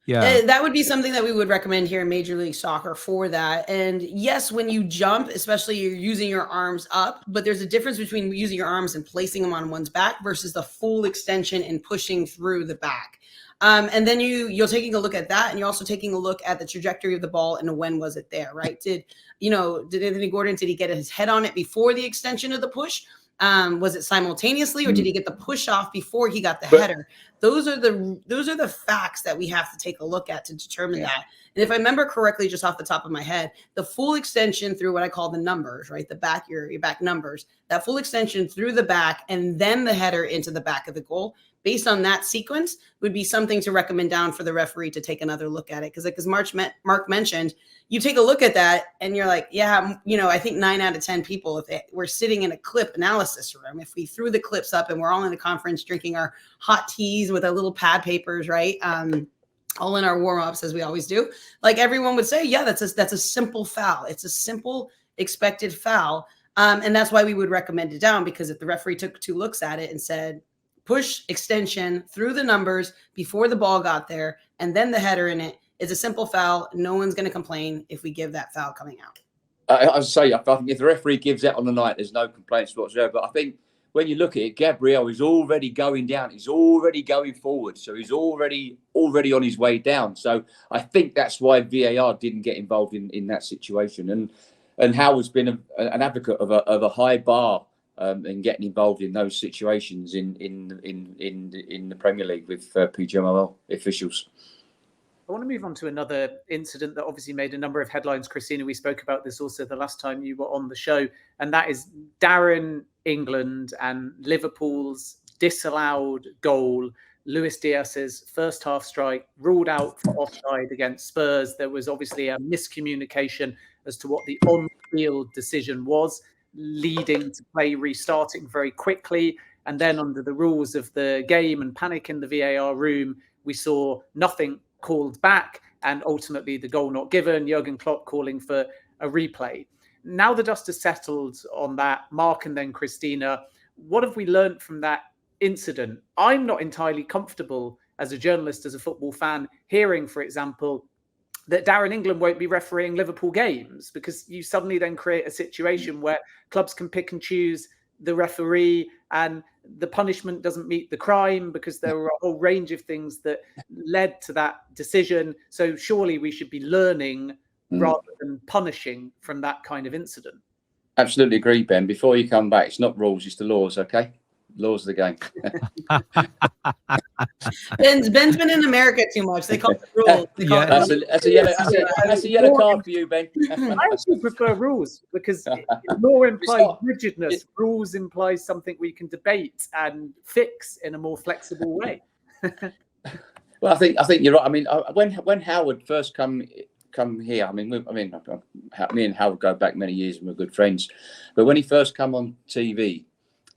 Yeah, that would be something that we would recommend here in Major League Soccer for that. And yes, when you jump, especially you're using your arms up, but there's a difference between using your arms and placing them on one's back versus the full extension and pushing through the back. And then you're taking a look at that, and you're also taking a look at the trajectory of the ball and when was it there, right? Did Anthony Gordon, did he get his head on it before the extension of the push? Was it simultaneously, or did he get the push off before he got the header? Those are the facts that we have to take a look at to determine that. And if I remember correctly, just off the top of my head, the full extension through what I call the numbers, right? The back, your back numbers, that full extension through the back and then the header into the back of the goal, based on that sequence, would be something to recommend down for the referee to take another look at it. Because as Mark mentioned, you take a look at that and you're like, yeah, I think 9 out of 10 people, if we're sitting in a clip analysis room, if we threw the clips up and we're all in a conference drinking our hot teas with our little pad papers, right? All in our warm-ups, as we always do, like everyone would say, yeah, that's a simple foul. It's a simple expected foul. And that's why we would recommend it down, because if the referee took 2 looks at it and said, push extension through the numbers before the ball got there, and then the header in it is a simple foul. No one's going to complain if we give that foul coming out. I say, I think if the referee gives that on the night, there's no complaints whatsoever. But I think when you look at it, Gabriel is already going down. He's already going forward. So he's already on his way down. So I think that's why VAR didn't get involved in that situation. And Howard's been an advocate of a high bar and getting involved in those situations in the Premier League with PGMOL officials. I want to move on to another incident that obviously made a number of headlines. Christina, we spoke about this also the last time you were on the show, and that is Darren England and Liverpool's disallowed goal. Luis Diaz's first half strike ruled out for offside against Spurs. There was obviously a miscommunication as to what the on-field decision was, leading to play restarting very quickly. And then under the rules of the game and panic in the VAR room, we saw nothing called back, and ultimately the goal not given, Jurgen Klopp calling for a replay. Now the dust has settled on that, Mark and then Christina, what have we learned from that incident? I'm not entirely comfortable as a journalist, as a football fan, hearing, for example, that Darren England won't be refereeing Liverpool games, because you suddenly then create a situation where clubs can pick and choose the referee and the punishment doesn't meet the crime, because there were a whole range of things that led to that decision. So surely we should be learning rather than punishing from that kind of incident. Absolutely agree, Ben. Before you come back, it's not rules, it's the laws, okay? Laws of the game. Ben's been in America too much. They call it rules. That's a yellow card for you, Ben. I actually prefer rules, because law implies rigidness. Rules implies something we can debate and fix in a more flexible way. Well, I think you're right. I mean, when Howard first come here, me and Howard go back many years and we're good friends. But when he first come on TV,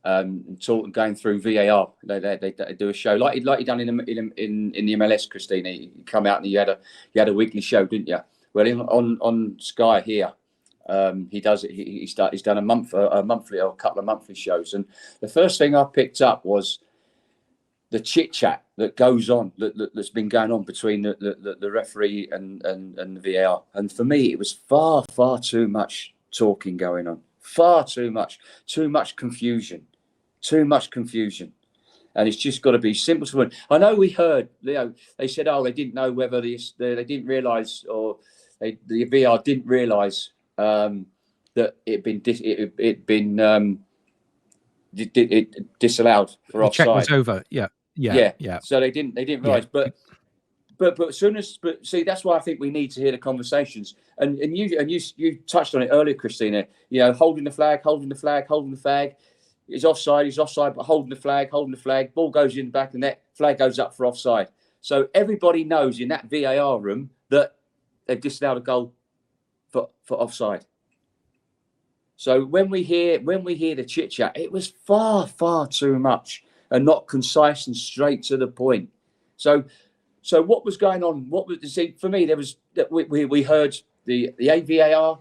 and going through VAR, they do a show like he done in the MLS. Christina, you come out and you had a weekly show, didn't you? Well, on Sky here, he does it. He's done a monthly or a couple of monthly shows, and the first thing I picked up was the chit chat that goes on, that's been going on between the referee and the VAR. And for me, it was far too much talking going on, far too much confusion. Too much confusion, and it's just got to be simple to learn. I know we heard, they said, they didn't know whether they didn't realise, or the VAR didn't realise that it'd been disallowed for offside. The check was over. Yeah. So they didn't realise, but as soon as see, that's why I think we need to hear the conversations. And you touched on it earlier, Christina. Holding the flag. He's offside, but holding the flag, ball goes in the back of the net, flag goes up for offside. So everybody knows in that VAR room that they've disallowed a goal for offside. So when we hear the chit chat, it was far too much and not concise and straight to the point. So what was going on? For me, there was we heard the VAR,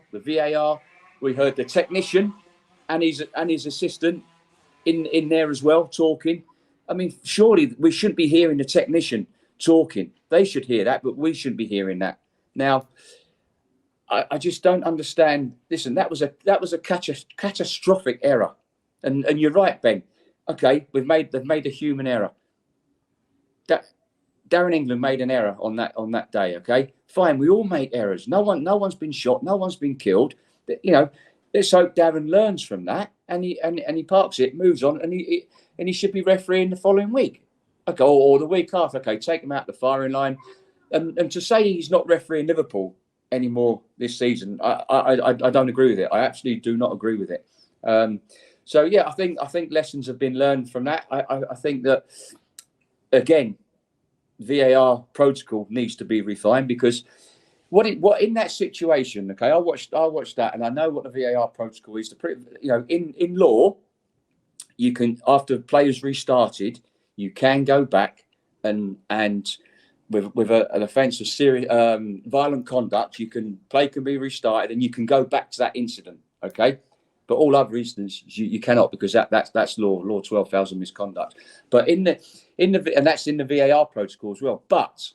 we heard the technician and his assistant in there as well talking. I mean, surely we shouldn't be hearing the technician talking. They should hear that, but we shouldn't be hearing that. Now, I just don't understand. Listen, that was a catastrophic error, and you're right, Ben. Okay, they've made a human error. That Darren England made an error on that day. Okay, fine. We all make errors. No one's been shot. No one's been killed. Let's hope Darren learns from that and he parks it, moves on, and he should be refereeing the following week, okay, or the week after. Okay, take him out the firing line, and to say he's not refereeing Liverpool anymore this season, I don't agree with it. I absolutely do not agree with it. So yeah, I think lessons have been learned from that. I think that again, VAR protocol needs to be refined, because what in that situation, okay, I watched that, and I know what the VAR protocol is. In law, you can, after players restarted, you can go back and with an offence of serious violent conduct, play can be restarted, and you can go back to that incident. Okay, But all other instances you cannot, because that's law 12,000 misconduct. But and that's in the VAR protocol as well. But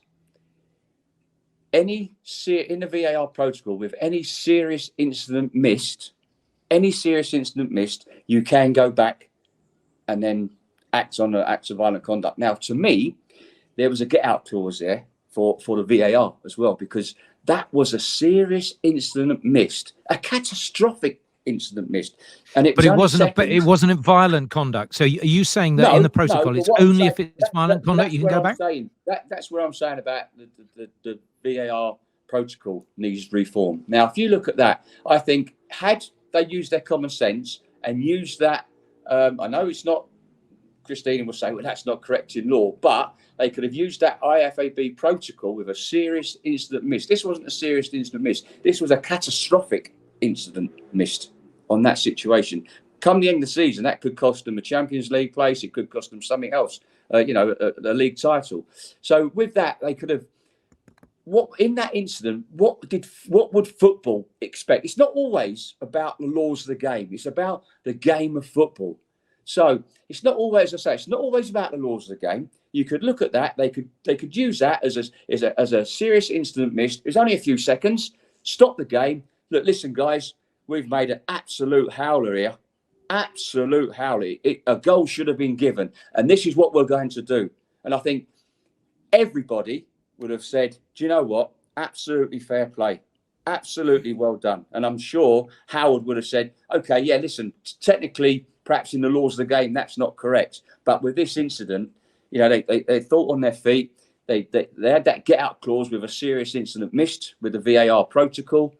in the VAR protocol, with any serious incident missed, you can go back and then act on the acts of violent conduct. Now, to me, there was a get out clause there for the VAR as well, because that was a serious incident missed, a catastrophic incident missed, and it wasn't violent conduct. So are you saying that in the protocol it's only if it's violent conduct you can go back? That's what I'm saying about the VAR protocol needs reform. Now, if you look at that, I think had they used their common sense and used that, I know it's not, Christina will say, well, that's not correct in law, but they could have used that IFAB protocol with a serious incident missed. This wasn't a serious incident missed. This was a catastrophic incident missed on that situation. Come the end of the season, that could cost them a Champions League place. It could cost them something else, a league title. So with that, they could have, in that incident, what would football expect? It's not always about the laws of the game. It's about the game of football. So it's not always, as I say, it's not always about the laws of the game. You could look at that. They could use that as a serious incident missed. It was only a few seconds. Stop the game. Look, listen, guys, we've made an absolute howler here. Absolute howler. A goal should have been given, and this is what we're going to do. And I think everybody would have said, do you know what? Absolutely fair play. Absolutely well done. And I'm sure Howard would have said, okay, yeah, listen, technically, perhaps in the laws of the game, that's not correct. But with this incident, they thought on their feet. They had that get out clause with a serious incident missed with the VAR protocol,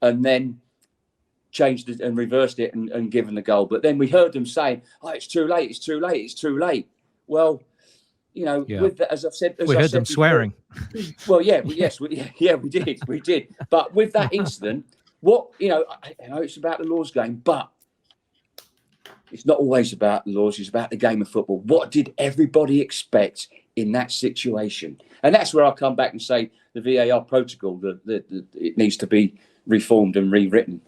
and then changed it and reversed it and given the goal. But then we heard them saying, oh, it's too late, it's too late, it's too late. Well, with that, as I've said, we heard them swearing. Well, yeah, we did. But with that incident, I know it's about the laws game, but it's not always about the laws. It's about the game of football. What did everybody expect in that situation? And that's where I come back and say the VAR protocol, it needs to be reformed and rewritten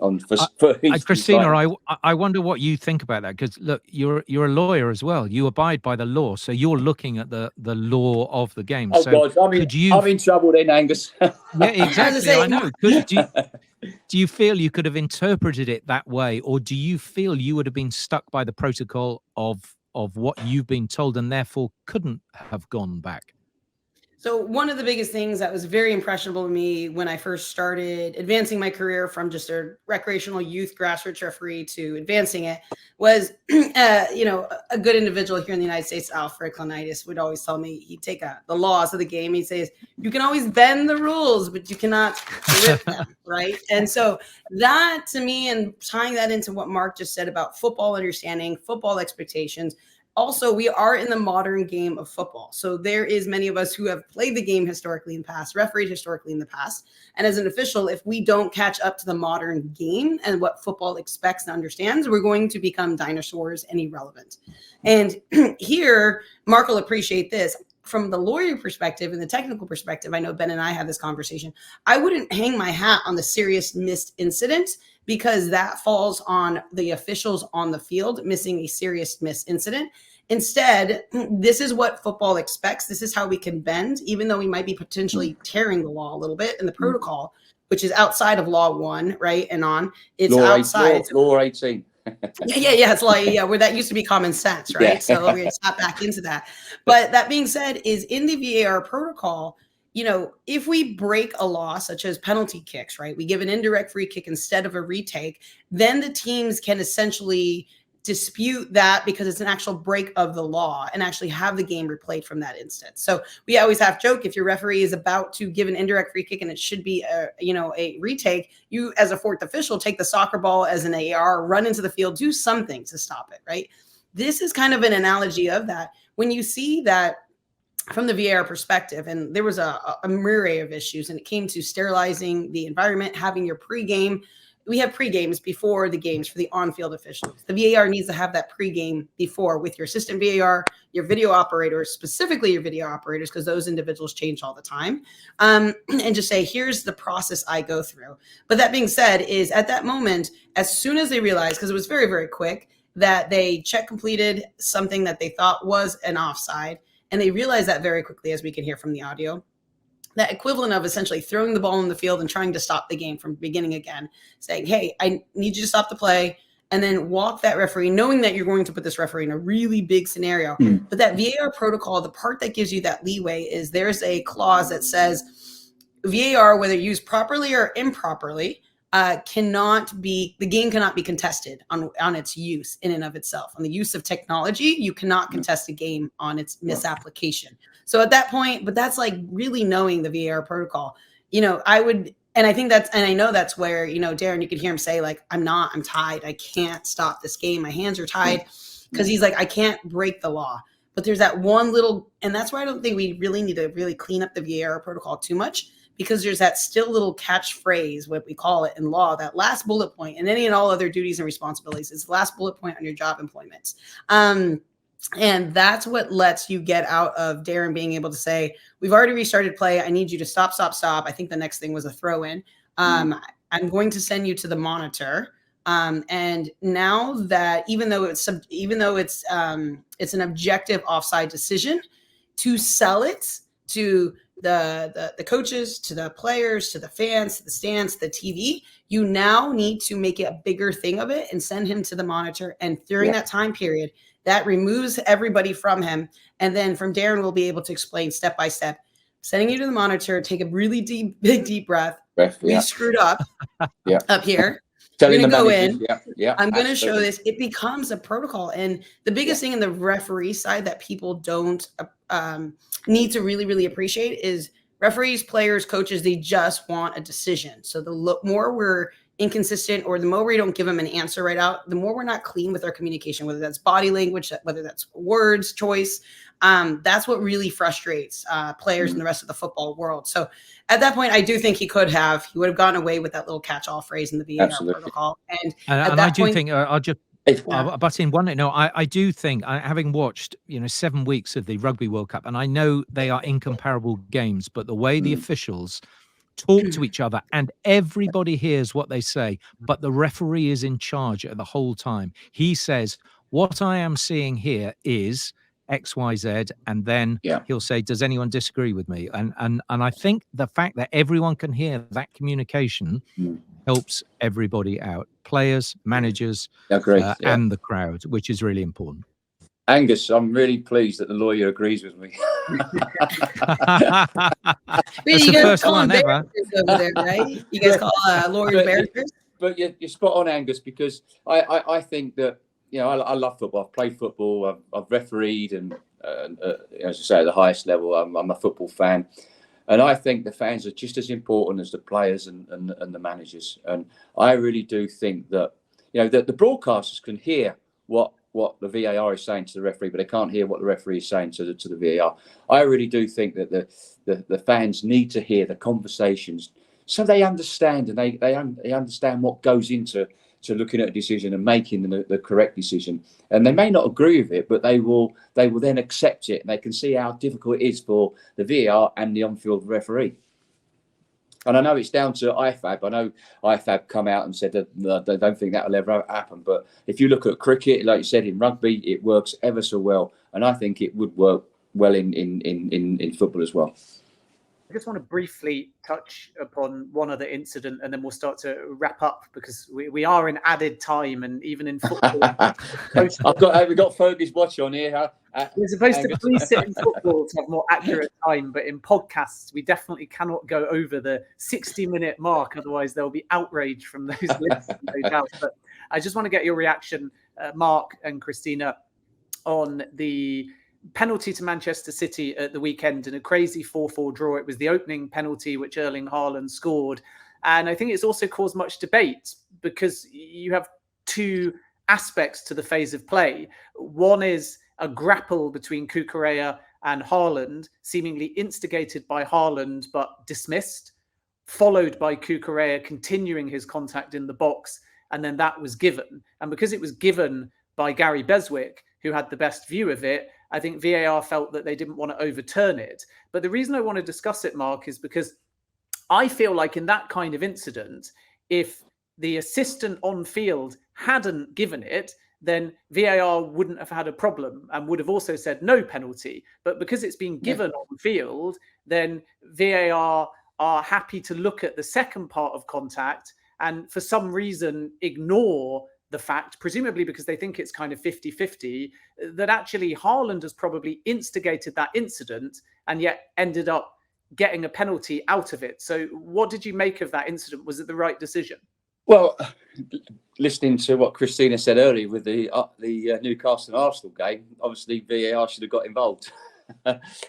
for Christina, I wonder what you think about that, because look, you're a lawyer as well. You abide by the law, so you're looking at the law of the game. Oh, so God, I'm in trouble then, Angus. Yeah, exactly. I know. Do you feel you could have interpreted it that way, or do you feel you would have been stuck by the protocol of what you've been told and therefore couldn't have gone back? So one of the biggest things that was very impressionable to me when I first started advancing my career from just a recreational youth grassroots referee to advancing it was, a good individual here in the United States, Alfred Klonitis, would always tell me, he'd take the laws of the game. He says, you can always bend the rules, but you cannot rip them, right? And so that, to me, and tying that into what Mark just said about football understanding, football expectations. Also, we are in the modern game of football. So there is many of us who have played the game historically in the past, refereed historically in the past. And as an official, if we don't catch up to the modern game and what football expects and understands, we're going to become dinosaurs and irrelevant. And here, Mark will appreciate this. From the lawyer perspective and the technical perspective, I know Ben and I had this conversation. I wouldn't hang my hat on the serious missed incident, because that falls on the officials on the field missing a serious missed incident. Instead, this is what football expects. This is how we can bend, even though we might be potentially tearing the law a little bit in the protocol, which is outside of law 1, right? And on. It's law outside. Law 18. Yeah. It's like, where that used to be common sense, right? Yeah. So we're going to tap back into that. But that being said, is in the VAR protocol, if we break a law such as penalty kicks, right, we give an indirect free kick instead of a retake, then the teams can essentially dispute that because it's an actual break of the law and actually have the game replayed from that instance. So we always have joke, if your referee is about to give an indirect free kick and it should be a retake, you as a fourth official take the soccer ball as an AR, run into the field, do something to stop it, right? This is kind of an analogy of that. When you see that from the VAR perspective, and there was a myriad of issues, and it came to sterilizing the environment, having your pregame we have pre-games before the games for the on-field officials. The VAR needs to have that pre-game before with your assistant VAR, your video operators, specifically your video operators, because those individuals change all the time, and just say, here's the process I go through. But that being said, is at that moment, as soon as they realized, because it was very, very quick, that they check completed something that they thought was an offside, and they realized that very quickly, as we can hear from the audio, that equivalent of essentially throwing the ball in the field and trying to stop the game from beginning again, saying, hey, I need you to stop the play, and then walk that referee, knowing that you're going to put this referee in a really big scenario. But that VAR protocol, the part that gives you that leeway is there's a clause that says VAR, whether used properly or improperly, the game cannot be contested on its use in and of itself. On the use of technology, you cannot contest a game on its misapplication. So at that point, but that's like really knowing the VAR protocol, and I think and I know that's where, Darren, you could hear him say, like, I'm tied. I can't stop this game. My hands are tied, because he's like, I can't break the law. But there's that one little, and that's why I don't think we really need to really clean up the VAR protocol too much, because there's that still little catchphrase, what we call it in law, that last bullet point, and any and all other duties and responsibilities is the last bullet point on your job employments. And that's what lets you get out of Darren being able to say, we've already restarted play. I need you to stop. I think the next thing was a throw in. I'm going to send you to the monitor. And now that even though it's an objective offside decision, to sell it to the coaches, to the players, to the fans, to the stands, to the TV, you now need to make it a bigger thing of it and send him to the monitor. And during that time period, that removes everybody from him. And then from Darren, we'll be able to explain step by step, sending you to the monitor, take a really deep breath. We screwed up up here. We're going to go in. I'm going to show this. It becomes a protocol. And the biggest thing in the referee side that people don't need to really, really appreciate is referees, players, coaches, they just want a decision. So the more we're inconsistent, or the more we don't give them an answer right out, the more we're not clean with our communication, whether that's body language, whether that's words choice. That's what really frustrates players in the rest of the football world. So at that point, I do think he would have gotten away with that little catch-all phrase in the VAR protocol. And I do think I'll just butt in one. No, I do think, having watched 7 weeks of the Rugby World Cup, and I know they are incomparable games, but the way the officials talk to each other and everybody hears what they say, but the referee is in charge at the whole time. He says, what I am seeing here is XYZ, and then he'll say, does anyone disagree with me? And I think the fact that everyone can hear that communication helps everybody out, players, managers, and the crowd, which is really important. Angus, I'm really pleased that the lawyer agrees with me. That's the first one ever. Over there, right? You guys call lawyers barristers? But you're spot on, Angus, because I think that, I love football. I've played football. I've refereed, and as I say, at the highest level, I'm a football fan. And I think the fans are just as important as the players and the managers. And I really do think that, that the broadcasters can hear what the VAR is saying to the referee, but they can't hear what the referee is saying to the VAR. I really do think that the fans need to hear the conversations so they understand, and they understand what goes into looking at a decision and making the correct decision. And they may not agree with it, but they will then accept it, and they can see how difficult it is for the VAR and the on-field referee. And I know it's down to IFAB. I know IFAB come out and said that they don't think that will ever happen. But if you look at cricket, like you said, in rugby, it works ever so well. And I think it would work well in football as well. I just want to briefly touch upon one other incident, and then we'll start to wrap up, because we are in added time, and even in football. We've got Fergie's watch on here. We're supposed to please sit in football to have more accurate time, but in podcasts, we definitely cannot go over the 60-minute mark. Otherwise, there will be outrage from those listeners, no doubt. But I just want to get your reaction, Mark and Christina, on the penalty to Manchester City at the weekend in a crazy 4-4 draw. It was the opening penalty which Erling Haaland scored. And I think it's also caused much debate, because you have two aspects to the phase of play. One is a grapple between Cucurella and Haaland, seemingly instigated by Haaland but dismissed. followed by Cucurella continuing his contact in the box, and then that was given. And because it was given by Gary Beswick, who had the best view of it, I think VAR felt that they didn't want to overturn it. But the reason I want to discuss it, Mark, is because I feel like in that kind of incident, if the assistant on field hadn't given it, then VAR wouldn't have had a problem and would have also said no penalty. But because it's been given on field, then VAR are happy to look at the second part of contact and for some reason ignore the fact, presumably because they think it's kind of 50-50, that actually Haaland has probably instigated that incident and yet ended up getting a penalty out of it. So what did you make of that incident? Was it the right decision? Well, listening to what Christina said earlier with the Newcastle and Arsenal game, obviously VAR should have got involved.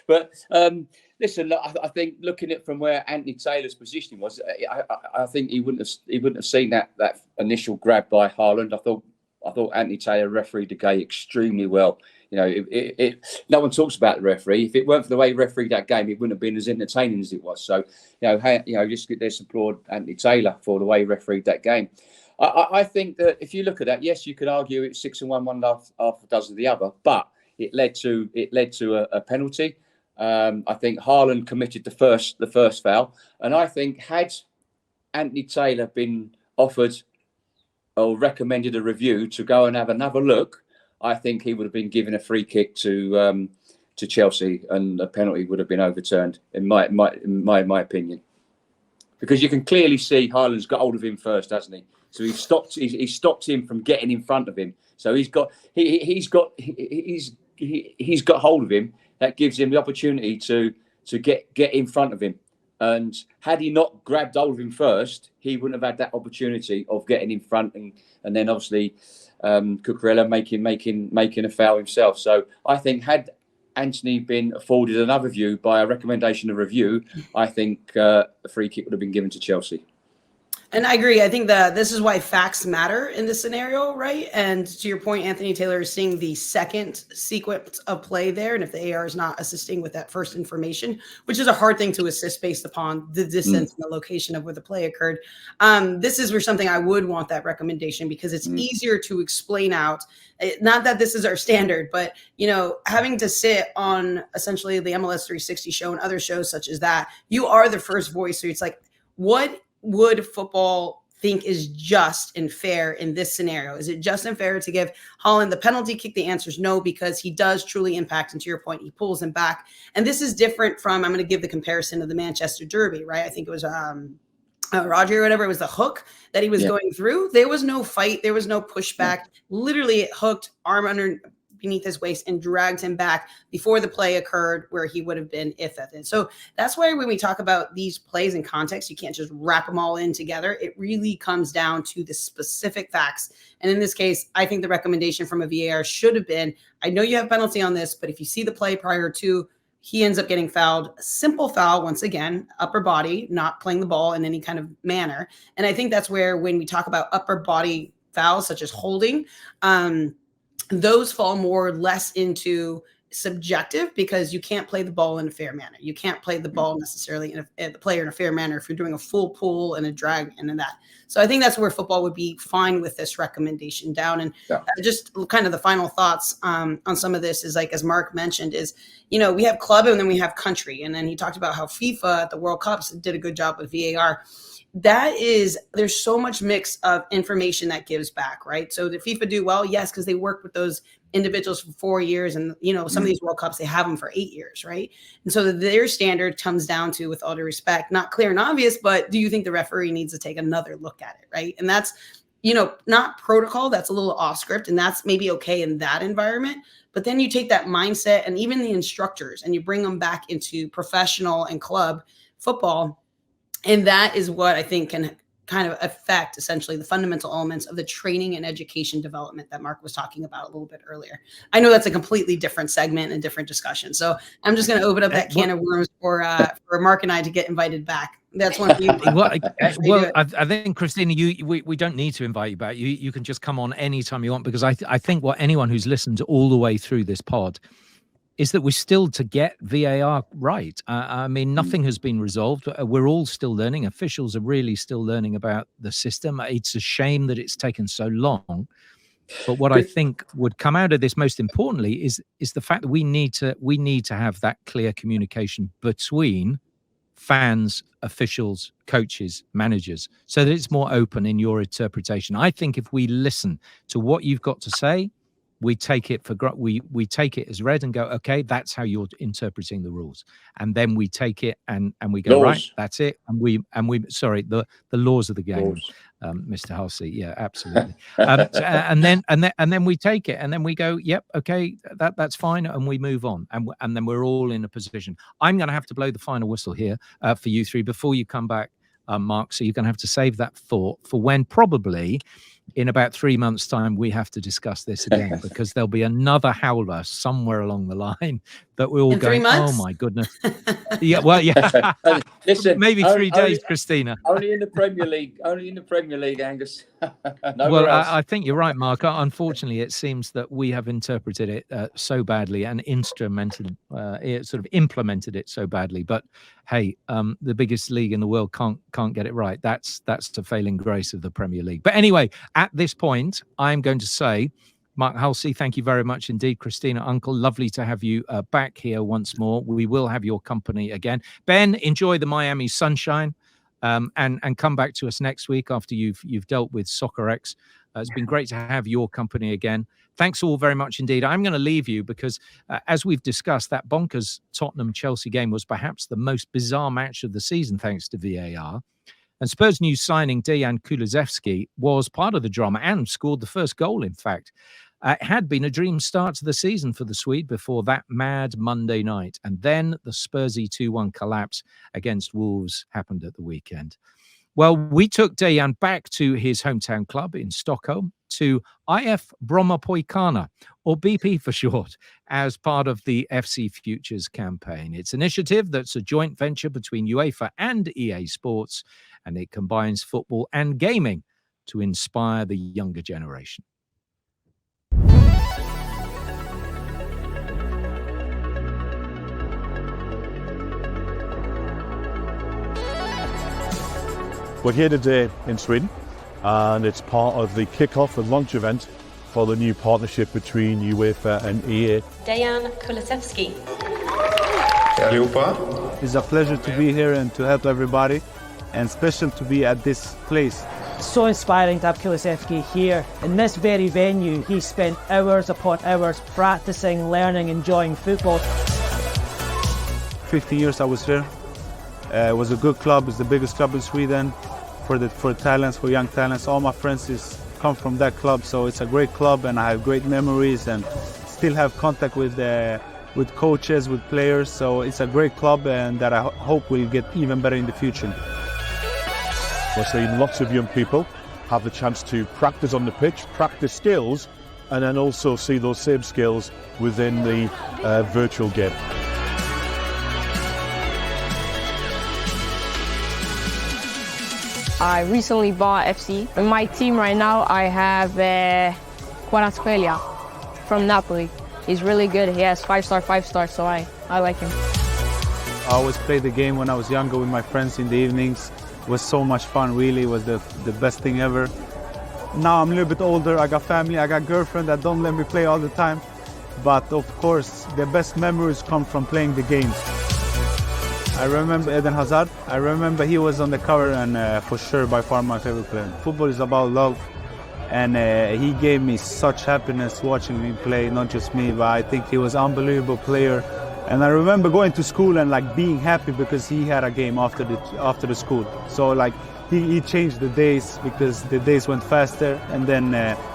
But listen, I think looking at from where Anthony Taylor's position was, I think he wouldn't have seen that initial grab by Haaland. I thought Anthony Taylor refereed the game extremely well. You know, no one talks about the referee. If it weren't for the way he refereed that game, it wouldn't have been as entertaining as it was. So, just let's applaud Anthony Taylor for the way he refereed that game. I think that if you look at that, yes, you could argue it's 6-1, one half a dozen the other, but it led to a penalty. I think Haaland committed the first foul, and I think had Anthony Taylor been offered or recommended a review to go and have another look, I think he would have been given a free kick to Chelsea, and a penalty would have been overturned, in my opinion, because you can clearly see Haaland's got hold of him first, hasn't he? So he stopped him from getting in front of him. So he's got hold of him. That gives him the opportunity to get in front of him. And had he not grabbed hold of him first, he wouldn't have had that opportunity of getting in front and then obviously Cucurella making a foul himself. So I think had Anthony been afforded another view by a recommendation of review, I think a free kick would have been given to Chelsea. And I agree. I think that this is why facts matter in this scenario, right? And to your point, Anthony Taylor is seeing the second sequence of play there. And if the AR is not assisting with that first information, which is a hard thing to assist based upon the distance and the location of where the play occurred, this is where something I would want that recommendation, because it's easier to explain out. Not that this is our standard, but, having to sit on essentially the MLS 360 show and other shows such as that, you are the first voice. So it's like, what would football think is just and fair in this scenario? Is it just and fair to give Haaland the penalty kick? The answer is no, because he does truly impact. And to your point, he pulls him back. And this is different from, I'm going to give the comparison of the Manchester Derby, right? I think it was Roger or whatever. It was the hook that he was going through. There was no fight. There was no pushback. Literally it hooked arm beneath his waist and dragged him back before the play occurred where he would have been if that. So that's why when we talk about these plays in context, you can't just wrap them all in together. It really comes down to the specific facts. And in this case, I think the recommendation from a VAR should have been, I know you have penalty on this, but if you see the play prior to, he ends up getting fouled. Simple foul, once again, upper body, not playing the ball in any kind of manner. And I think that's where when we talk about upper body fouls, such as holding, those fall more or less into subjective, because you can't play the ball in a fair manner. You can't play the ball necessarily the player in a fair manner if you're doing a full pull and a drag and that. So I think that's where football would be fine with this recommendation down. And just kind of the final thoughts on some of this is, like, as Mark mentioned, is, we have club and then we have country. And then he talked about how FIFA at the World Cups did a good job with VAR. There's so much mix of information that gives back, right? So did FIFA do well? Yes, because they worked with those individuals for 4 years. And, some of these World Cups, they have them for 8 years, right? And so their standard comes down to, with all due respect, not clear and obvious, but do you think the referee needs to take another look at it, right? And that's, not protocol. That's a little off script, and that's maybe okay in that environment. But then you take that mindset and even the instructors and you bring them back into professional and club football. And that is what I think can kind of affect essentially the fundamental elements of the training and education development that Mark was talking about a little bit earlier. I know that's a completely different segment and different discussion. So I'm just going to open up that can of worms for Mark and I to get invited back. That's one for you. I think, Christina, we don't need to invite you back. You can just come on anytime you want, because I think what anyone who's listened all the way through this pod is that we're still to get VAR right. I mean, nothing has been resolved. We're all still learning. Officials are really still learning about the system. It's a shame that it's taken so long. But what I think would come out of this most importantly is the fact that we need to have that clear communication between fans, officials, coaches, managers, so that it's more open in your interpretation. I think if we listen to what you've got to say, we take it we take it as read and go, okay, that's how you're interpreting the rules, and then we take it and we go, right, that's it, and we sorry, the laws of the game, Mr. Halsey, yeah, absolutely. And then we take it and then we go, yep, okay, that's fine, and we move on, and then we're all in a position. I'm going to have to blow the final whistle here for you three before you come back, Mark. So you're going to have to save that thought for when probably in about 3 months' time we have to discuss this again, because there'll be another howler somewhere along the line that we're all going, oh my goodness. Yeah, well, yeah. Listen, maybe 3 days, Christina. Only in the Premier League, Angus. Well, I think you're right, Mark. Unfortunately, it seems that we have interpreted it so badly and instrumented it, sort of implemented it so badly. But hey, the biggest league in the world can't get it right. That's the failing grace of the Premier League. But anyway, at this point, I'm going to say, Mark Halsey, thank you very much indeed. Christina, Unkel, lovely to have you back here once more. We will have your company again. Ben, enjoy the Miami sunshine, and come back to us next week after you've dealt with Soccer X. It's been great to have your company again. Thanks all very much indeed. I'm going to leave you because, as we've discussed, that bonkers Tottenham-Chelsea game was perhaps the most bizarre match of the season, thanks to VAR. And Spurs' new signing, Dejan Kulusevski, was part of the drama and scored the first goal, in fact. It had been a dream start to the season for the Swede before that mad Monday night. And then the Spursy 2-1 collapse against Wolves happened at the weekend. Well, we took Dejan back to his hometown club in Stockholm, to IF Brommapojkarna, or BP for short, as part of the FC Futures campaign. It's an initiative that's a joint venture between UEFA and EA Sports, and it combines football and gaming to inspire the younger generation. We're here today in Sweden, and it's part of the kick-off and launch event for the new partnership between UEFA and EA. Dejan Kulusevski. It's a pleasure to be here and to help everybody, and special to be at this place. So inspiring to have Kulusevski here. In this very venue, he spent hours upon hours practicing, learning, enjoying football. 15 years I was here. It was a good club. It's the biggest club in Sweden for talents, for young talents. All my friends come from that club, so it's a great club, and I have great memories and still have contact with coaches, with players. So it's a great club, and that I hope will get even better in the future. We're seeing lots of young people have the chance to practice on the pitch, practice skills, and then also see those same skills within the virtual game. I recently bought FC. In my team right now, I have Kvaratskhelia from Napoli. He's really good. He has 5-star, so I like him. I always played the game when I was younger with my friends in the evenings. It was so much fun, really. It was the best thing ever. Now I'm a little bit older. I got family, I got girlfriend that don't let me play all the time. But of course, the best memories come from playing the games. I remember Eden Hazard. I remember he was on the cover, and for sure, by far my favorite player. Football is about love, and he gave me such happiness watching me play, not just me, but I think he was an unbelievable player. And I remember going to school and being happy because he had a game after the school. So he changed the days because the days went faster, and then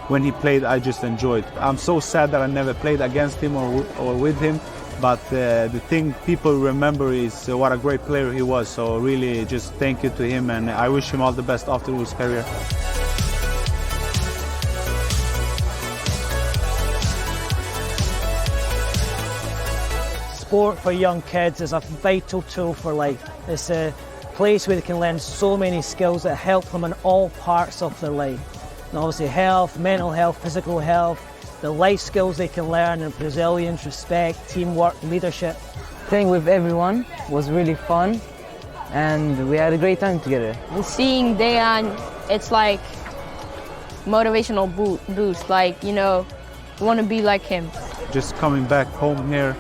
when he played, I just enjoyed. I'm so sad that I never played against him or with him. But the thing people remember is what a great player he was. So really just thank you to him, and I wish him all the best after his career. Sport for young kids is a vital tool for life. It's a place where they can learn so many skills that help them in all parts of their life. And obviously health, mental health, physical health, the life skills they can learn, and resilience, respect, teamwork, leadership. Playing with everyone was really fun, and we had a great time together. And seeing Dejan, it's like motivational boost. Like, you know, you want to be like him. Just coming back home here,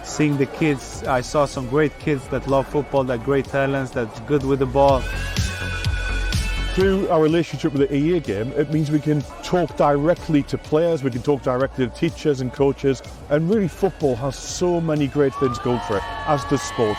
seeing the kids, I saw some great kids that love football, that great talents, that's good with the ball. Through our relationship with the EA game, it means we can talk directly to players, we can talk directly to teachers and coaches, and really football has so many great things going for it, as does sport.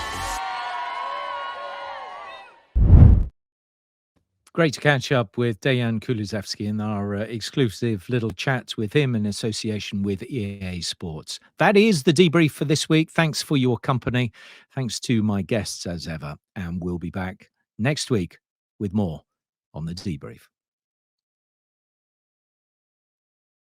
Great to catch up with Dejan Kulusevski in our exclusive little chat with him in association with EA Sports. That is the debrief for this week. Thanks for your company. Thanks to my guests as ever. And we'll be back next week with more on the debrief.